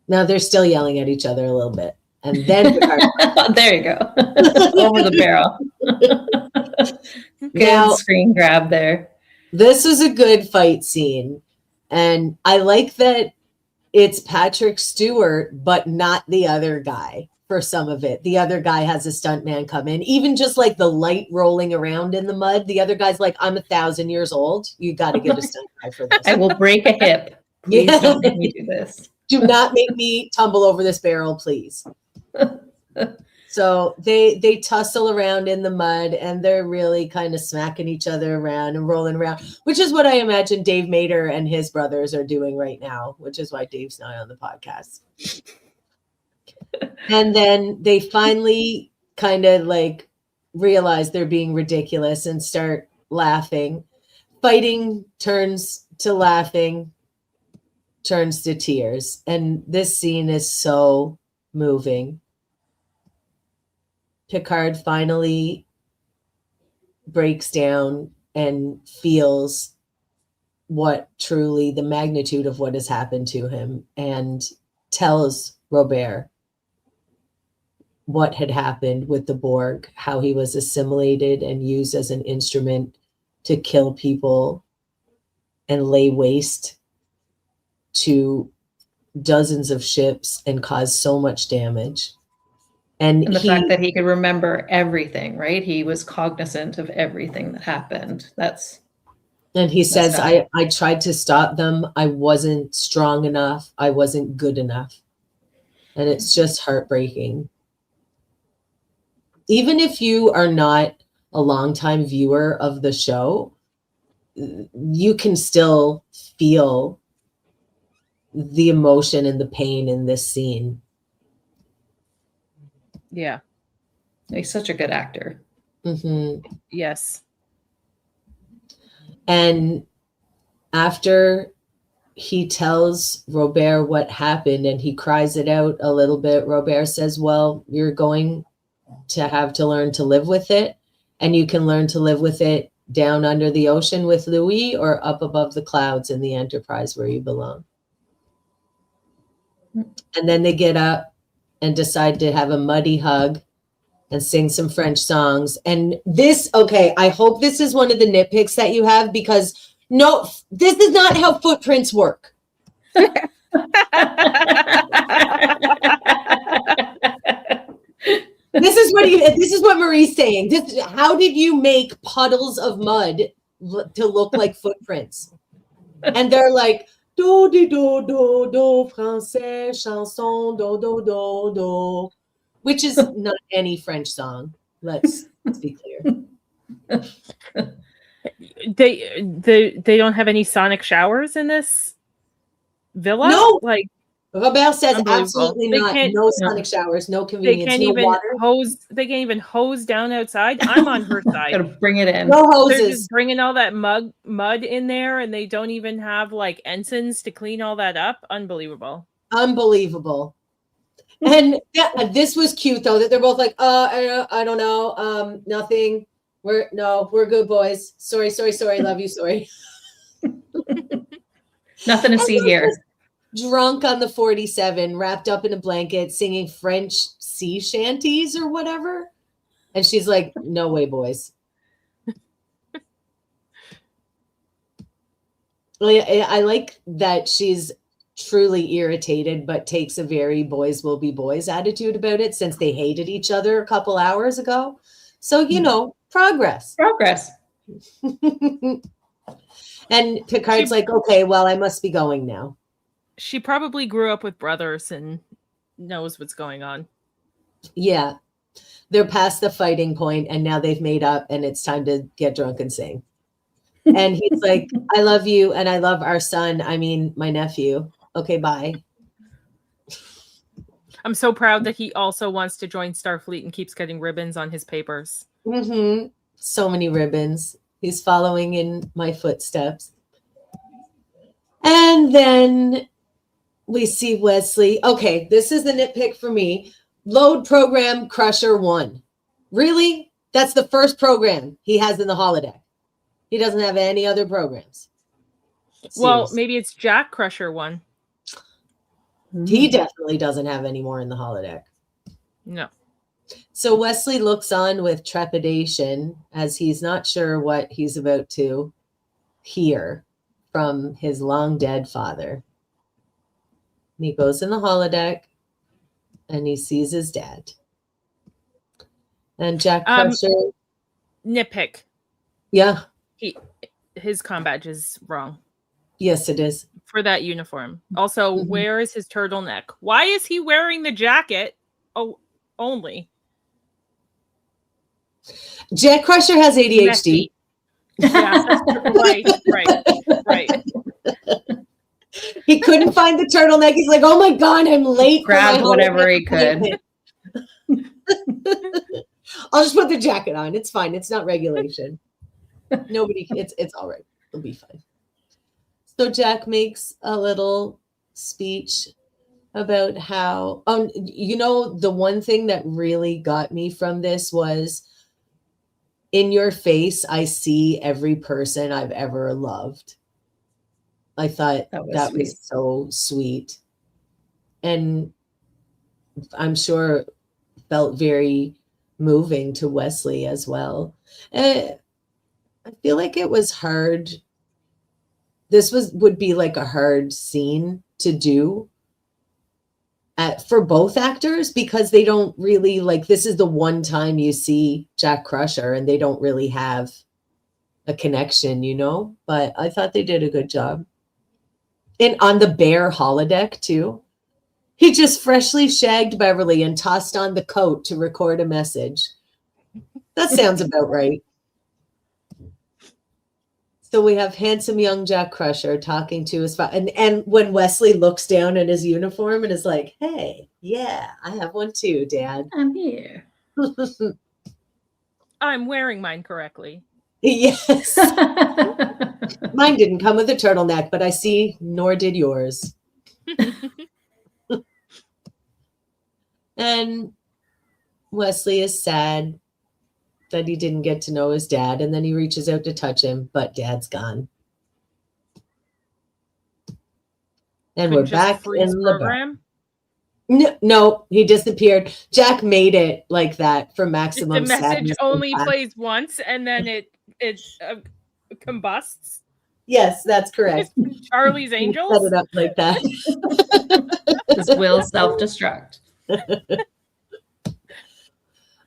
Now they're still yelling at each other a little bit. And then Picard there you go. Over the barrel. Good Now- screen grab there. This is a good fight scene. And I like that it's Patrick Stewart, but not the other guy for some of it. The other guy has a stuntman come in. Even just like the light rolling around in the mud, the other guy's like, "I'm 1,000 years old. You got to get a stunt guy for this." I will break a hip. Please Yeah. don't make me do this. Do not make me tumble over this barrel, please. So they tussle around in the mud, and they're really kind of smacking each other around and rolling around, which is what I imagine Dave Mader and his brothers are doing right now, which is why Dave's not on the podcast. And then they finally kind of like realize they're being ridiculous and start laughing. Fighting turns to laughing, turns to tears. And this scene is so moving. Picard finally breaks down and feels what truly the magnitude of what has happened to him, and tells Robert what had happened with the Borg, how he was assimilated and used as an instrument to kill people and lay waste to dozens of ships and cause so much damage. And the fact that he could remember everything, right? He was cognizant of everything that happened. And he says, tough. I tried to stop them. I wasn't strong enough. I wasn't good enough. And it's just heartbreaking. Even if you are not a longtime viewer of the show, you can still feel the emotion and the pain in this scene. Yeah. He's such a good actor. Mm-hmm. Yes. And after he tells Robert what happened and he cries it out a little bit, Robert says, "Well, you're going to have to learn to live with it. And you can learn to live with it down under the ocean with Louis, or up above the clouds in the Enterprise where you belong." And then they get up and decide to have a muddy hug and sing some French songs. And this, okay, I hope this is one of the nitpicks that you have, because no, this is not how footprints work. This is what Marie's saying. How did you make puddles of mud to look like footprints? And they're like, do, do, do, do, do, français, chanson, do, do, do, do, which is not any French song. Let's be clear. They don't have any sonic showers in this villa? No. Like, Robert says Unbelievable. absolutely They not. can't- No sonic showers, no convenience, they can't no even water, hose. They can't even hose down outside. I'm on her Gotta side. bring it in. no They're hoses. just bringing all that mud in there, and they don't even have like ensigns to clean all that up. Unbelievable. Unbelievable. And this was cute though, that they're both like, I don't know, nothing. We're good boys. Sorry. Love you. Sorry. Nothing to see here. drunk on the 47, wrapped up in a blanket, singing French sea shanties or whatever. And she's like, no way, boys. I like that she's truly irritated, but takes a very boys will be boys attitude about it since they hated each other a couple hours ago. So, you know, progress. Progress. And Picard's like, okay, well, I must be going now. She probably grew up with brothers and knows what's going on. Yeah. They're past the fighting point and now they've made up and it's time to get drunk and sing. And he's like, I love you and I love our son. I mean, my nephew. Okay, bye. I'm so proud that he also wants to join Starfleet and keeps getting ribbons on his papers. Mm-hmm. So many ribbons. He's following in my footsteps. And then we see Wesley. Okay, this is the nitpick for me. Load program Crusher 1. Really? That's the first program he has in the holodeck. He doesn't have any other programs. Well, Seriously. maybe it's Jack Crusher 1. He definitely doesn't have any more in the holodeck. No. So Wesley looks on with trepidation as he's not sure what he's about to hear from his long dead father. And he goes in the holodeck and he sees his dad. And Jack Crusher. Nitpick. Yeah. His comm badge is wrong Yes, it is. for that uniform. Also, where is his turtleneck? Why is he wearing the jacket? Oh, only. Jack Crusher has ADHD. Messy. Yeah, right. He couldn't find the turtleneck. He's like, oh my God, I'm late. Grabbed whatever he could. I'll just put the jacket on. It's fine. It's not regulation. It's all right. It'll be fine. So Jack makes a little speech about how, the one thing that really got me from this was, in your face, I see every person I've ever loved. I thought that was so sweet. And I'm sure felt very moving to Wesley as well. I feel like it was hard. This would be like a hard scene to do for both actors because they don't really this is the one time you see Jack Crusher and they don't really have a connection, but I thought they did a good job. And on the bare holodeck too. He just freshly shagged Beverly and tossed on the coat to record a message. That sounds about right. So we have handsome young Jack Crusher talking to his father. And when Wesley looks down at his uniform and is like, hey, yeah, I have one too, Dad. I'm here. I'm wearing mine correctly. Yes. Mine didn't come with a turtleneck, but I see nor did yours. And Wesley is sad that he didn't get to know his dad, and then he reaches out to touch him, but Dad's gone. And we're back in the program. No, he disappeared. Jack made it like that for maximum the message sadness only plays once, and then it combusts. Yes, that's correct. Charlie's Angels. Set it up like that. This will self-destruct.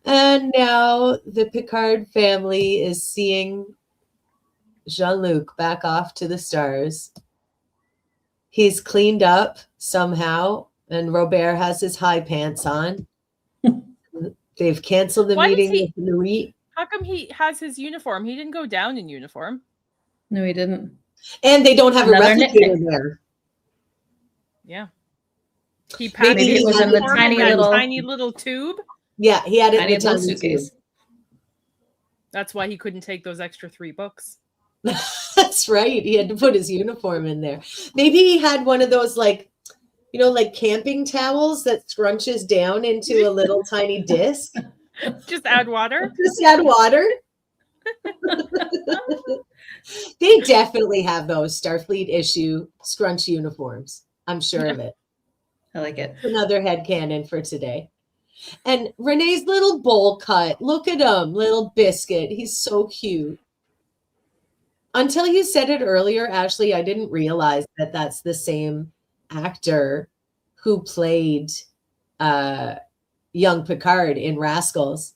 And now the Picard family is seeing Jean-Luc back off to the stars. He's cleaned up somehow, and Robert has his high pants on. They've canceled the meeting with Louis. How come he has his uniform? He didn't go down in uniform. No, he didn't. And they don't have a replicator there. Yeah. Maybe it was in the tiny little tube. Yeah, he had it in Tiny the tiny suitcase. tube. That's why he couldn't take those extra 3 books. That's right. He had to put his uniform in there. Maybe he had one of those camping towels that scrunches down into a little tiny disc. Just add water. Just add water. They definitely have those Starfleet issue scrunch uniforms. I'm sure of it. I like it. Another headcanon for today. And Renee's little bowl cut. Look at him, little biscuit. He's so cute. Until you said it earlier, Ashley, I didn't realize that that's the same actor who played young Picard in Rascals.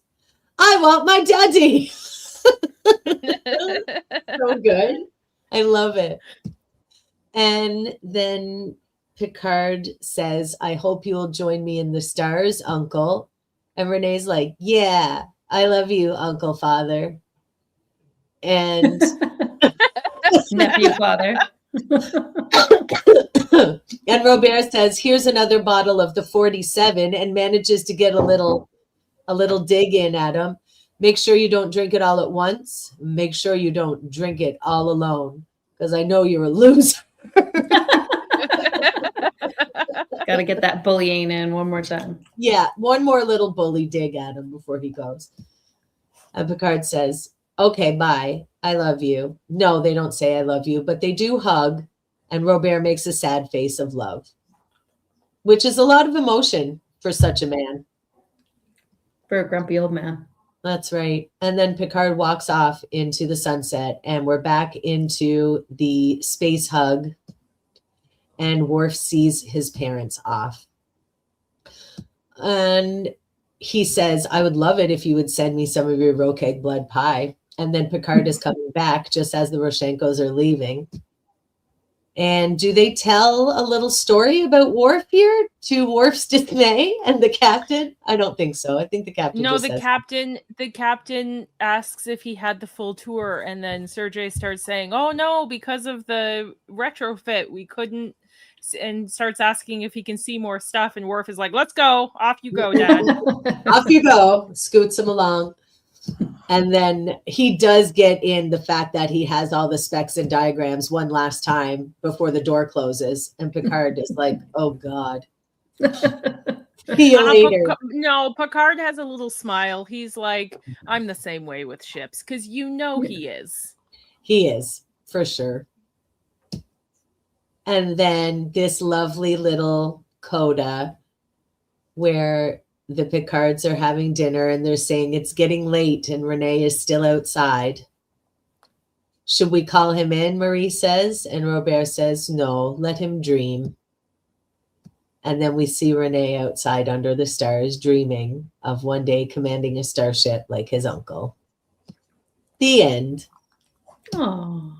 I want my daddy. So good. I love it. And then Picard says, I hope you'll join me in the stars, Uncle. And Renee's like, yeah, I love you, Uncle Father. And Nephew father. and Robert says, here's another bottle of the 47, and manages to get a little dig in at him. Make sure you don't drink it all at once. Make sure you don't drink it all alone, because I know you're a loser. Got to get that bullying in one more time. Yeah, one more little bully dig at him before he goes. And Picard says, okay, bye. I love you. No, they don't say I love you, but they do hug. And Robert makes a sad face of love, which is a lot of emotion for such a man. For a grumpy old man. That's right. And then Picard walks off into the sunset, and we're back into the space hug. And Worf sees his parents off. And he says, I would love it if you would send me some of your roque egg blood pie. And then Picard is coming back just as the Roshenkos are leaving. And do they tell a little story about Worf here to Worf's dismay and the captain? I don't think so. I think the captain. No, just the says, captain asks if he had the full tour, and then Sergei starts saying, "Oh no, because of the retrofit, we couldn't." And starts asking if he can see more stuff, and Worf is like, "Let's go, off you go, Dad." Off you go. Scoots him along. And then he does get in the fact that he has all the specs and diagrams one last time before the door closes. And Picard is like, oh, God. See you later. No, Picard has a little smile. He's like, I'm the same way with ships, because he is. He is, for sure. And then this lovely little coda where the Picards are having dinner and they're saying it's getting late and Renee is still outside. Should we call him in, Marie says. And Robert says, no, let him dream. And then we see Renee outside under the stars dreaming of one day commanding a starship like his uncle. The end. Oh,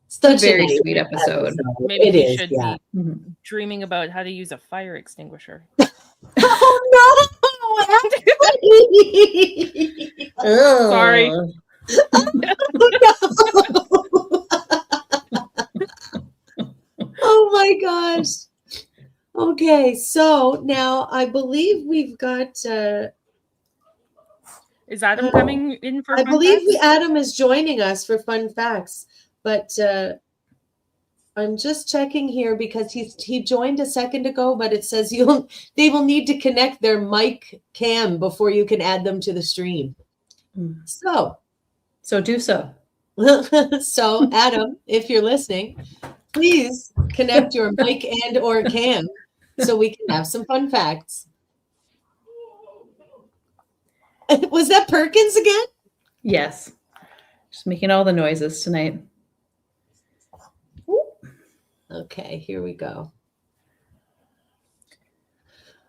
Such a very sweet episode. Maybe it he is, should yeah. be dreaming about how to use a fire extinguisher. Oh no! Sorry. Oh my gosh. Okay, so now I believe we've got Is Adam coming in for I fun believe facts? Adam is joining us for fun facts, but I'm just checking here because he joined a second ago, but it says they will need to connect their mic cam before you can add them to the stream. So do so. So Adam, if you're listening, please connect your mic and or cam so we can have some fun facts. Was that Perkins again? Yes. Just making all the noises tonight. Okay, here we go.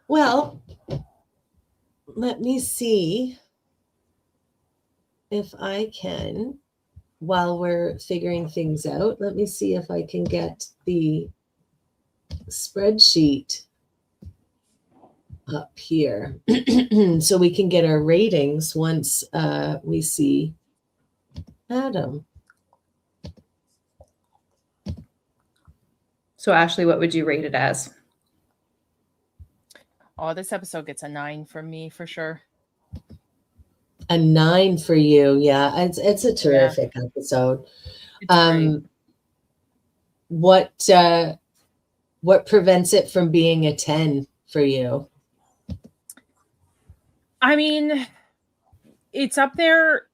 Well, let me see if I can, while we're figuring things out, let me see if I can get the spreadsheet up here so we can get our ratings once we see Adam. So Ashley, what would you rate it as? Oh, this episode gets a 9 from me for sure. A 9 for you. Yeah, it's a terrific episode. It's great. What prevents it from being a 10 for you? I mean, it's up there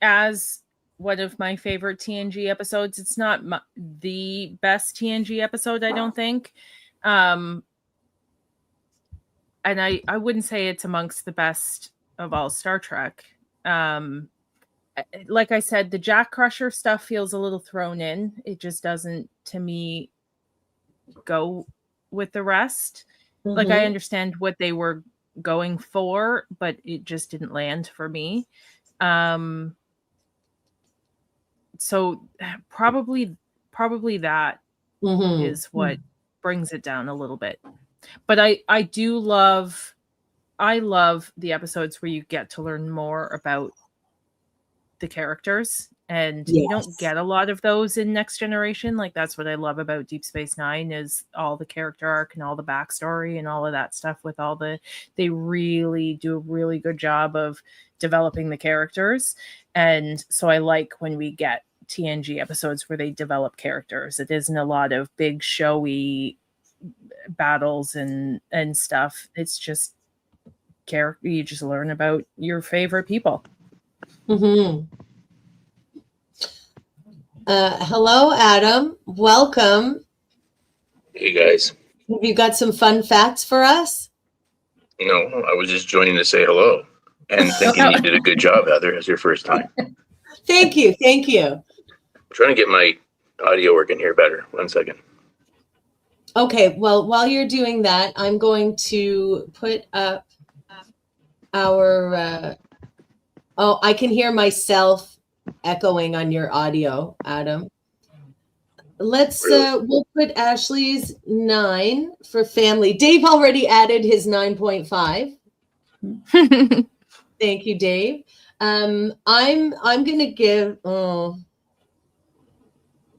as one of my favorite TNG episodes. It's not the best TNG episode, I don't think. And I wouldn't say it's amongst the best of all Star Trek. Like I said, the Jack Crusher stuff feels a little thrown in. It just doesn't, to me, go with the rest. Mm-hmm. Like, I understand what they were going for, but it just didn't land for me. So probably that is what brings it down a little bit. But I love the episodes where you get to learn more about the characters, and you don't get a lot of those in Next Generation. Like, that's what I love about Deep Space Nine, is all the character arc and all the backstory and all of that stuff with they really do a really good job of developing the characters. And so I like when we get TNG episodes where they develop characters. It isn't a lot of big showy battles and stuff. It's just character. You just learn about your favorite people. Hello, Adam. Welcome. Hey, guys. Have you got some fun facts for us? No, I was just joining to say hello and thinking you did a good job, Heather, as your first time. Thank you. I'm trying to get my audio working here better. 1 second. Okay, well, while you're doing that, I'm going to put up our... I can hear myself echoing on your audio, Adam. We'll put Ashley's 9 for family. Dave already added his 9.5. Thank you, Dave. I'm gonna give,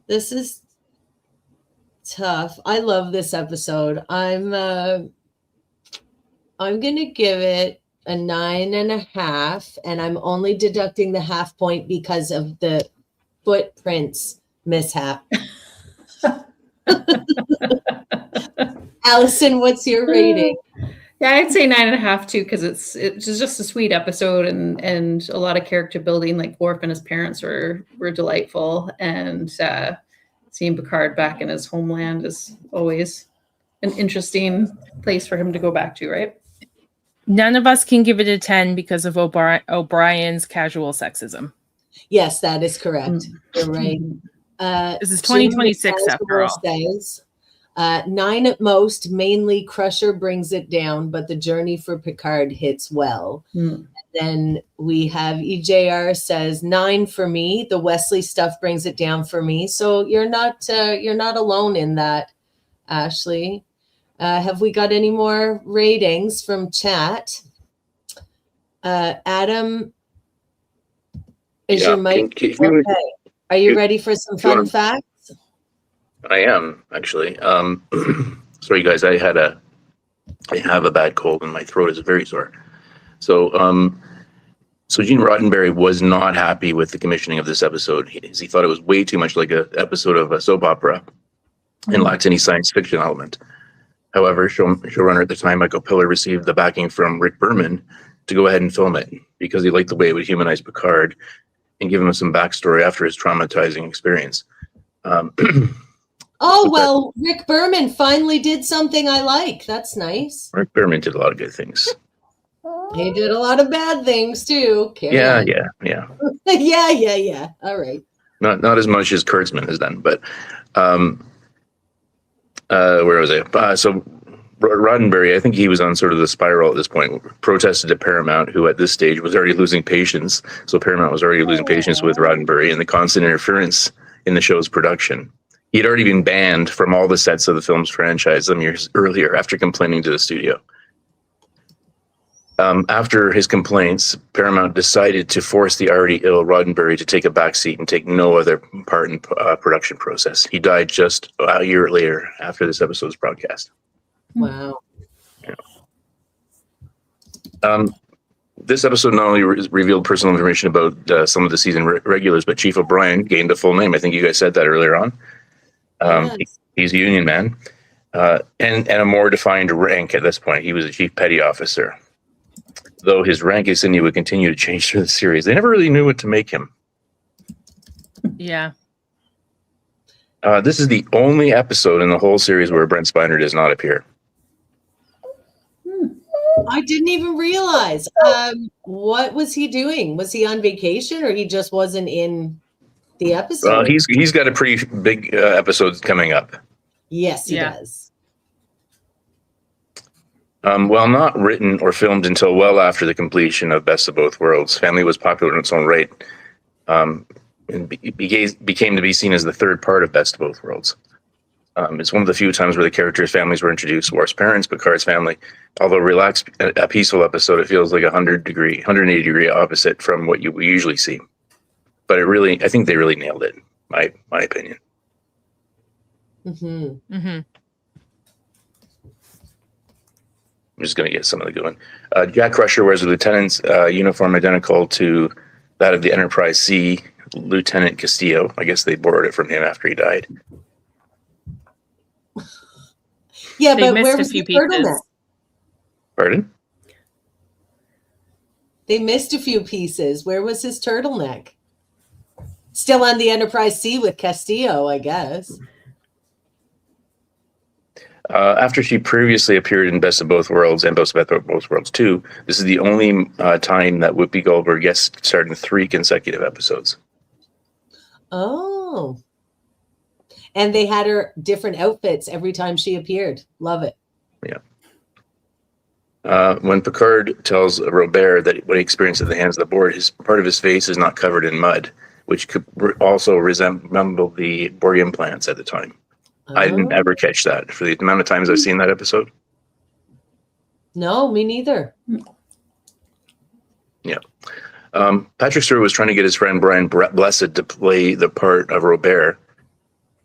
this is tough. I love this episode. I'm gonna give it a 9.5, and I'm only deducting the half point because of the footprints mishap. Allison, what's your rating? Yeah, I'd say 9.5 too, because it's just a sweet episode and a lot of character building. Like Worf and his parents were delightful, and seeing Picard back in his homeland is always an interesting place for him to go back to, right? None of us can give it a 10 because of O'Brien's casual sexism. Yes, that is correct. You're right. This is 2026 after all. Says, 9 at most, mainly Crusher brings it down, but the journey for Picard hits well. Then we have EJR says 9 for me. The Wesley stuff brings it down for me. So you're not alone in that, Ashley. Have we got any more ratings from chat? Adam, is your mic okay? Are you ready for some fun facts? I am, actually. Sorry, guys. I have a bad cold and my throat is very sore. So Gene Roddenberry was not happy with the commissioning of this episode. He thought it was way too much like an episode of a soap opera and lacked any science fiction element. However, showrunner at the time, Michael Piller, received the backing from Rick Berman to go ahead and film it because he liked the way it would humanize Picard and give him some backstory after his traumatizing experience. Rick Berman finally did something I like. That's nice. Rick Berman did a lot of good things. He did a lot of bad things too. Yeah. Yeah. All right. Not as much as Kurtzman has done, but where was I? So Roddenberry, I think he was on sort of the spiral at this point, protested to Paramount, who at this stage was already losing patience. So Paramount was already losing patience with Roddenberry and the constant interference in the show's production. He had already been banned from all the sets of the film's franchise some years earlier after complaining to the studio. After his complaints, Paramount decided to force the already ill Roddenberry to take a backseat and take no other part in production process. He died just a year later after this episode's broadcast. Wow. Yeah. This episode not only revealed personal information about some of the season regulars, but Chief O'Brien gained a full name. I think you guys said that earlier on. Yes. He's a union man and a more defined rank at this point. He was a chief petty officer. Though his rank insignia would continue to change through the series. They never really knew what to make him. Yeah. This is the only episode in the whole series where Brent Spiner does not appear. I didn't even realize. What was he doing? Was he on vacation, or he just wasn't in the episode? He's got a pretty big episode coming up. Yes, he does. While not written or filmed until well after the completion of Best of Both Worlds, Family was popular in its own right. And became to be seen as the third part of Best of Both Worlds. It's one of the few times where the characters' families were introduced. Worf's parents, Picard's family. Although relaxed, a peaceful episode, it feels like 180 degree opposite from what we usually see. But I think they really nailed it. My opinion. Mm-hmm. Mm-hmm. I'm just going to get some of the good one. Jack Crusher wears a lieutenant's uniform identical to that of the Enterprise C, Lieutenant Castillo. I guess they borrowed it from him after he died. Yeah, They but missed where a was few the turtleneck? pieces. Pardon? They missed a few pieces. Where was his turtleneck? Still on the Enterprise C with Castillo, I guess. After she previously appeared in Best of Both Worlds and Best of Both Worlds 2, this is the only time that Whoopi Goldberg guest starred in 3 consecutive episodes. Oh. And they had her different outfits every time she appeared. Love it. Yeah. When Picard tells Robert that what he experienced at the hands of the board, part of his face is not covered in mud, which could also resemble the Borg implants at the time. I didn't ever catch that for the amount of times I've seen that episode. No, me neither. Yeah. Patrick Stewart was trying to get his friend Brian Blessed to play the part of Robert,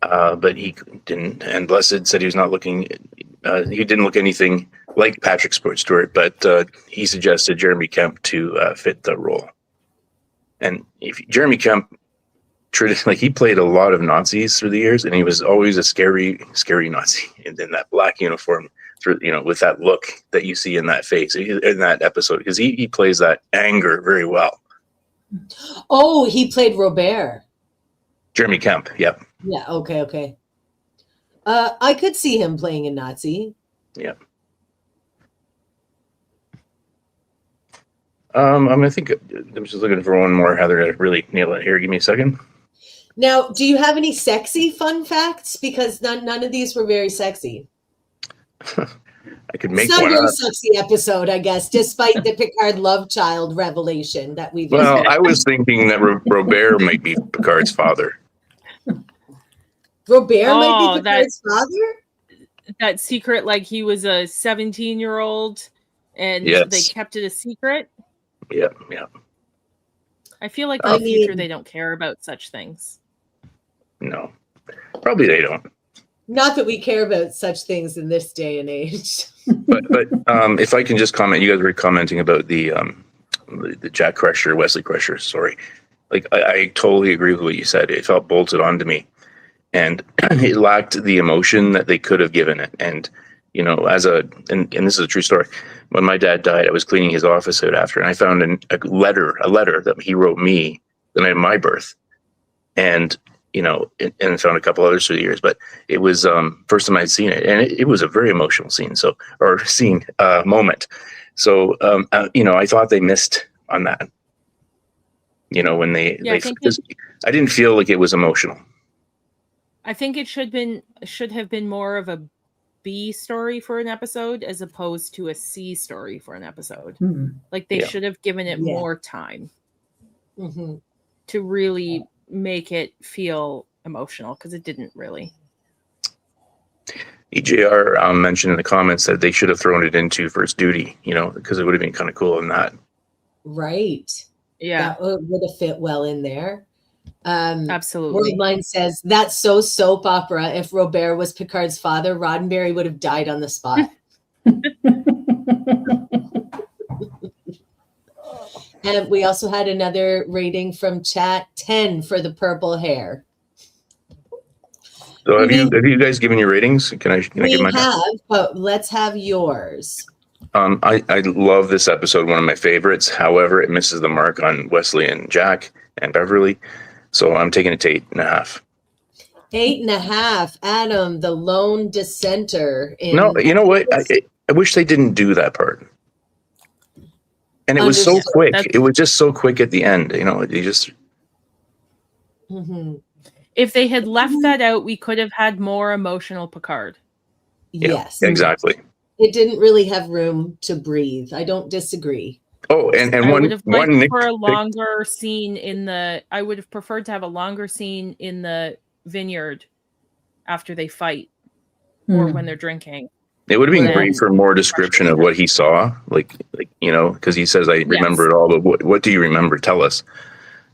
but he didn't. And Blessed said he was not looking. He didn't look anything like Patrick Stewart, but he suggested Jeremy Kemp to fit the role. And if Jeremy Kemp, he played a lot of Nazis through the years, and he was always a scary Nazi in that black uniform, with that look that you see in that face in that episode, because he plays that anger very well. Oh, he played Robert. Jeremy Kemp, yep. Yeah, okay. I could see him playing a Nazi. Yeah. I think I'm just looking for one more, Heather, to really nail it here. Give me a second. Now, do you have any sexy fun facts? Because none of these were very sexy. I could make it's not one a very up. sexy episode, I guess, despite the Picard love child revelation that we've. Well, I was thinking that Robert might be Picard's father. Robert might be Picard's father? That secret, like he was a 17-year-old and they kept it a secret. Yeah. I feel like in the future they don't care about such things. No, probably they don't. Not that we care about such things in this day and age. but if I can just comment, you guys were commenting about the Jack Crusher, Wesley Crusher story. Like I totally agree with what you said. It felt bolted onto me, and it lacked the emotion that they could have given it. And and this is a true story. When my dad died, I was cleaning his office out after, and I found a letter that he wrote me the night of my birth, and and found a couple others through the years. But it was first time I'd seen it, and it was a very emotional moment. So I thought they missed on that. When they I didn't feel like it was emotional. I think it should have been more of a B story for an episode as opposed to a C story for an episode. Mm-hmm. Like they should have given it more time to really make it feel emotional, because it didn't really. EJR mentioned in the comments that they should have thrown it into First Duty, because it would have been kind of cool in that. Right. Yeah. That would have fit well in there. Absolutely. Worldline says, that's so soap opera. If Robert was Picard's father, Roddenberry would have died on the spot. And we also had another rating from chat, 10 for the purple hair. So have you guys given your ratings? Can I give mine? We have, but let's have yours. I love this episode, one of my favorites. However, it misses the mark on Wesley and Jack and Beverly. So I'm taking it to 8.5. 8.5. Adam, the lone dissenter. No, you know what? I wish they didn't do that part. And it was so Understood. quick. It was just so quick at the end. You know, you just. Mhm. If they had left that out, we could have had more emotional Picard. Yes. Exactly. It didn't really have room to breathe. I don't disagree. Oh, and I would have liked one for a longer scene in the. I would have preferred to have a longer scene in the vineyard after they fight or when they're drinking. It would have been Well, great for more description of what he saw, like you know, because he says, "I remember it all." But what do you remember? Tell us.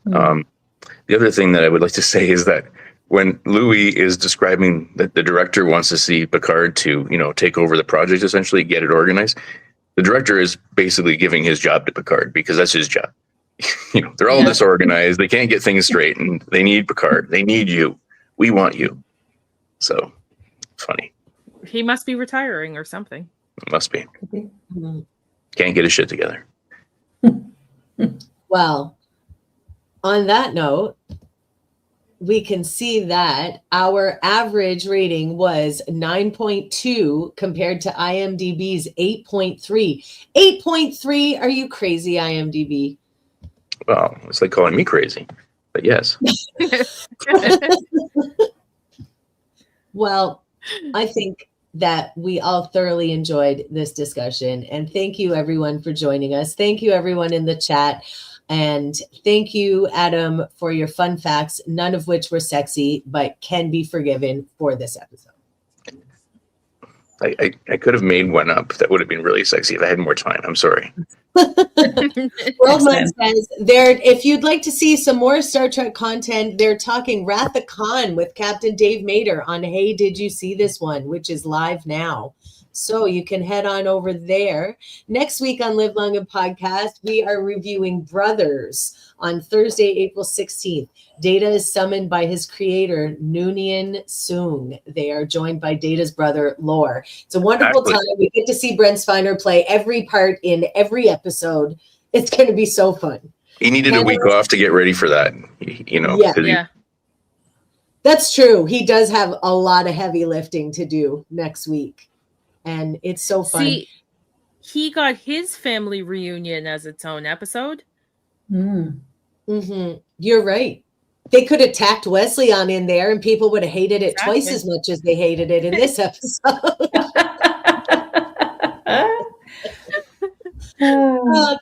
The other thing that I would like to say is that when Louis is describing that the director wants to see Picard to, you know, take over the project, essentially get it organized, the director is basically giving his job to Picard because that's his job. You know, they're all disorganized. They can't get things straight, and they need Picard. They need you. We want you. So funny. He must be retiring or something. Must be. Can't get his shit together. Well, on that note, we can see that our average rating was 9.2 compared to IMDb's 8.3. 8.3? Are you crazy, IMDb? Well, it's like calling me crazy, but yes. Well, I think that we all thoroughly enjoyed this discussion. And thank you, everyone, for joining us. Thank you, everyone in the chat. And thank you, Adam, for your fun facts, none of which were sexy, but can be forgiven for this episode. I could have made one up that would have been really sexy if I had more time. I'm sorry. Worldman says there. If you'd like to see some more Star Trek content, they're talking Wrath of Khan with Captain Dave Mater on Hey, Did You See This One, which is live now. So you can head on over there. Next week on Live Long and Podcast, we are reviewing Brothers on Thursday, April 16th. Data is summoned by his creator, Noonien Soong. They are joined by Data's brother, Lore. It's a wonderful time. We get to see Brent Spiner play every part in every episode. It's going to be so fun. He needed a week off to get ready for that, you know. Yeah. That's true. He does have a lot of heavy lifting to do next week. And it's so fun. See, he got his family reunion as its own episode. You're right. They could have tacked Wesley on in there and people would have hated it twice as much as they hated it in this episode.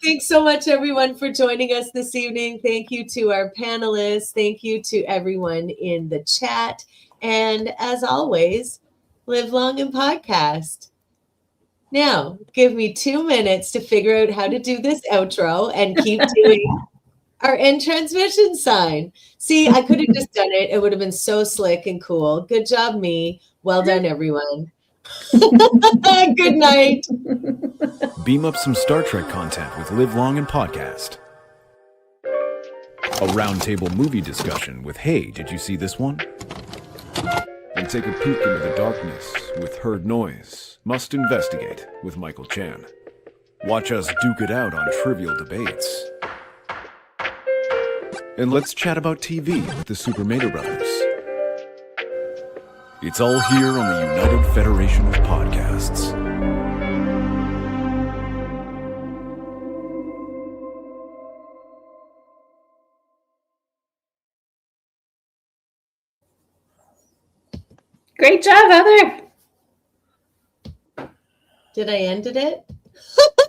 Thanks so much, everyone, for joining us this evening. Thank you to our panelists. Thank you to everyone in the chat. And as always, live long and podcast. Now, give me 2 minutes to figure out how to do this outro and keep doing our end transmission sign. See, I could have just done it. It would have been so slick and cool. Good job, me. Well done, everyone. Good night. Beam up some Star Trek content with Live Long and Podcast. A roundtable movie discussion with Hey, Did You See This One? And take a peek into the darkness with Heard Noise, Must Investigate with Michael Chan. Watch us duke it out on trivial debates. And let's chat about TV with the Super Mater Brothers. It's all here on the United Federation of Podcasts. Great job, Heather. Did I end it?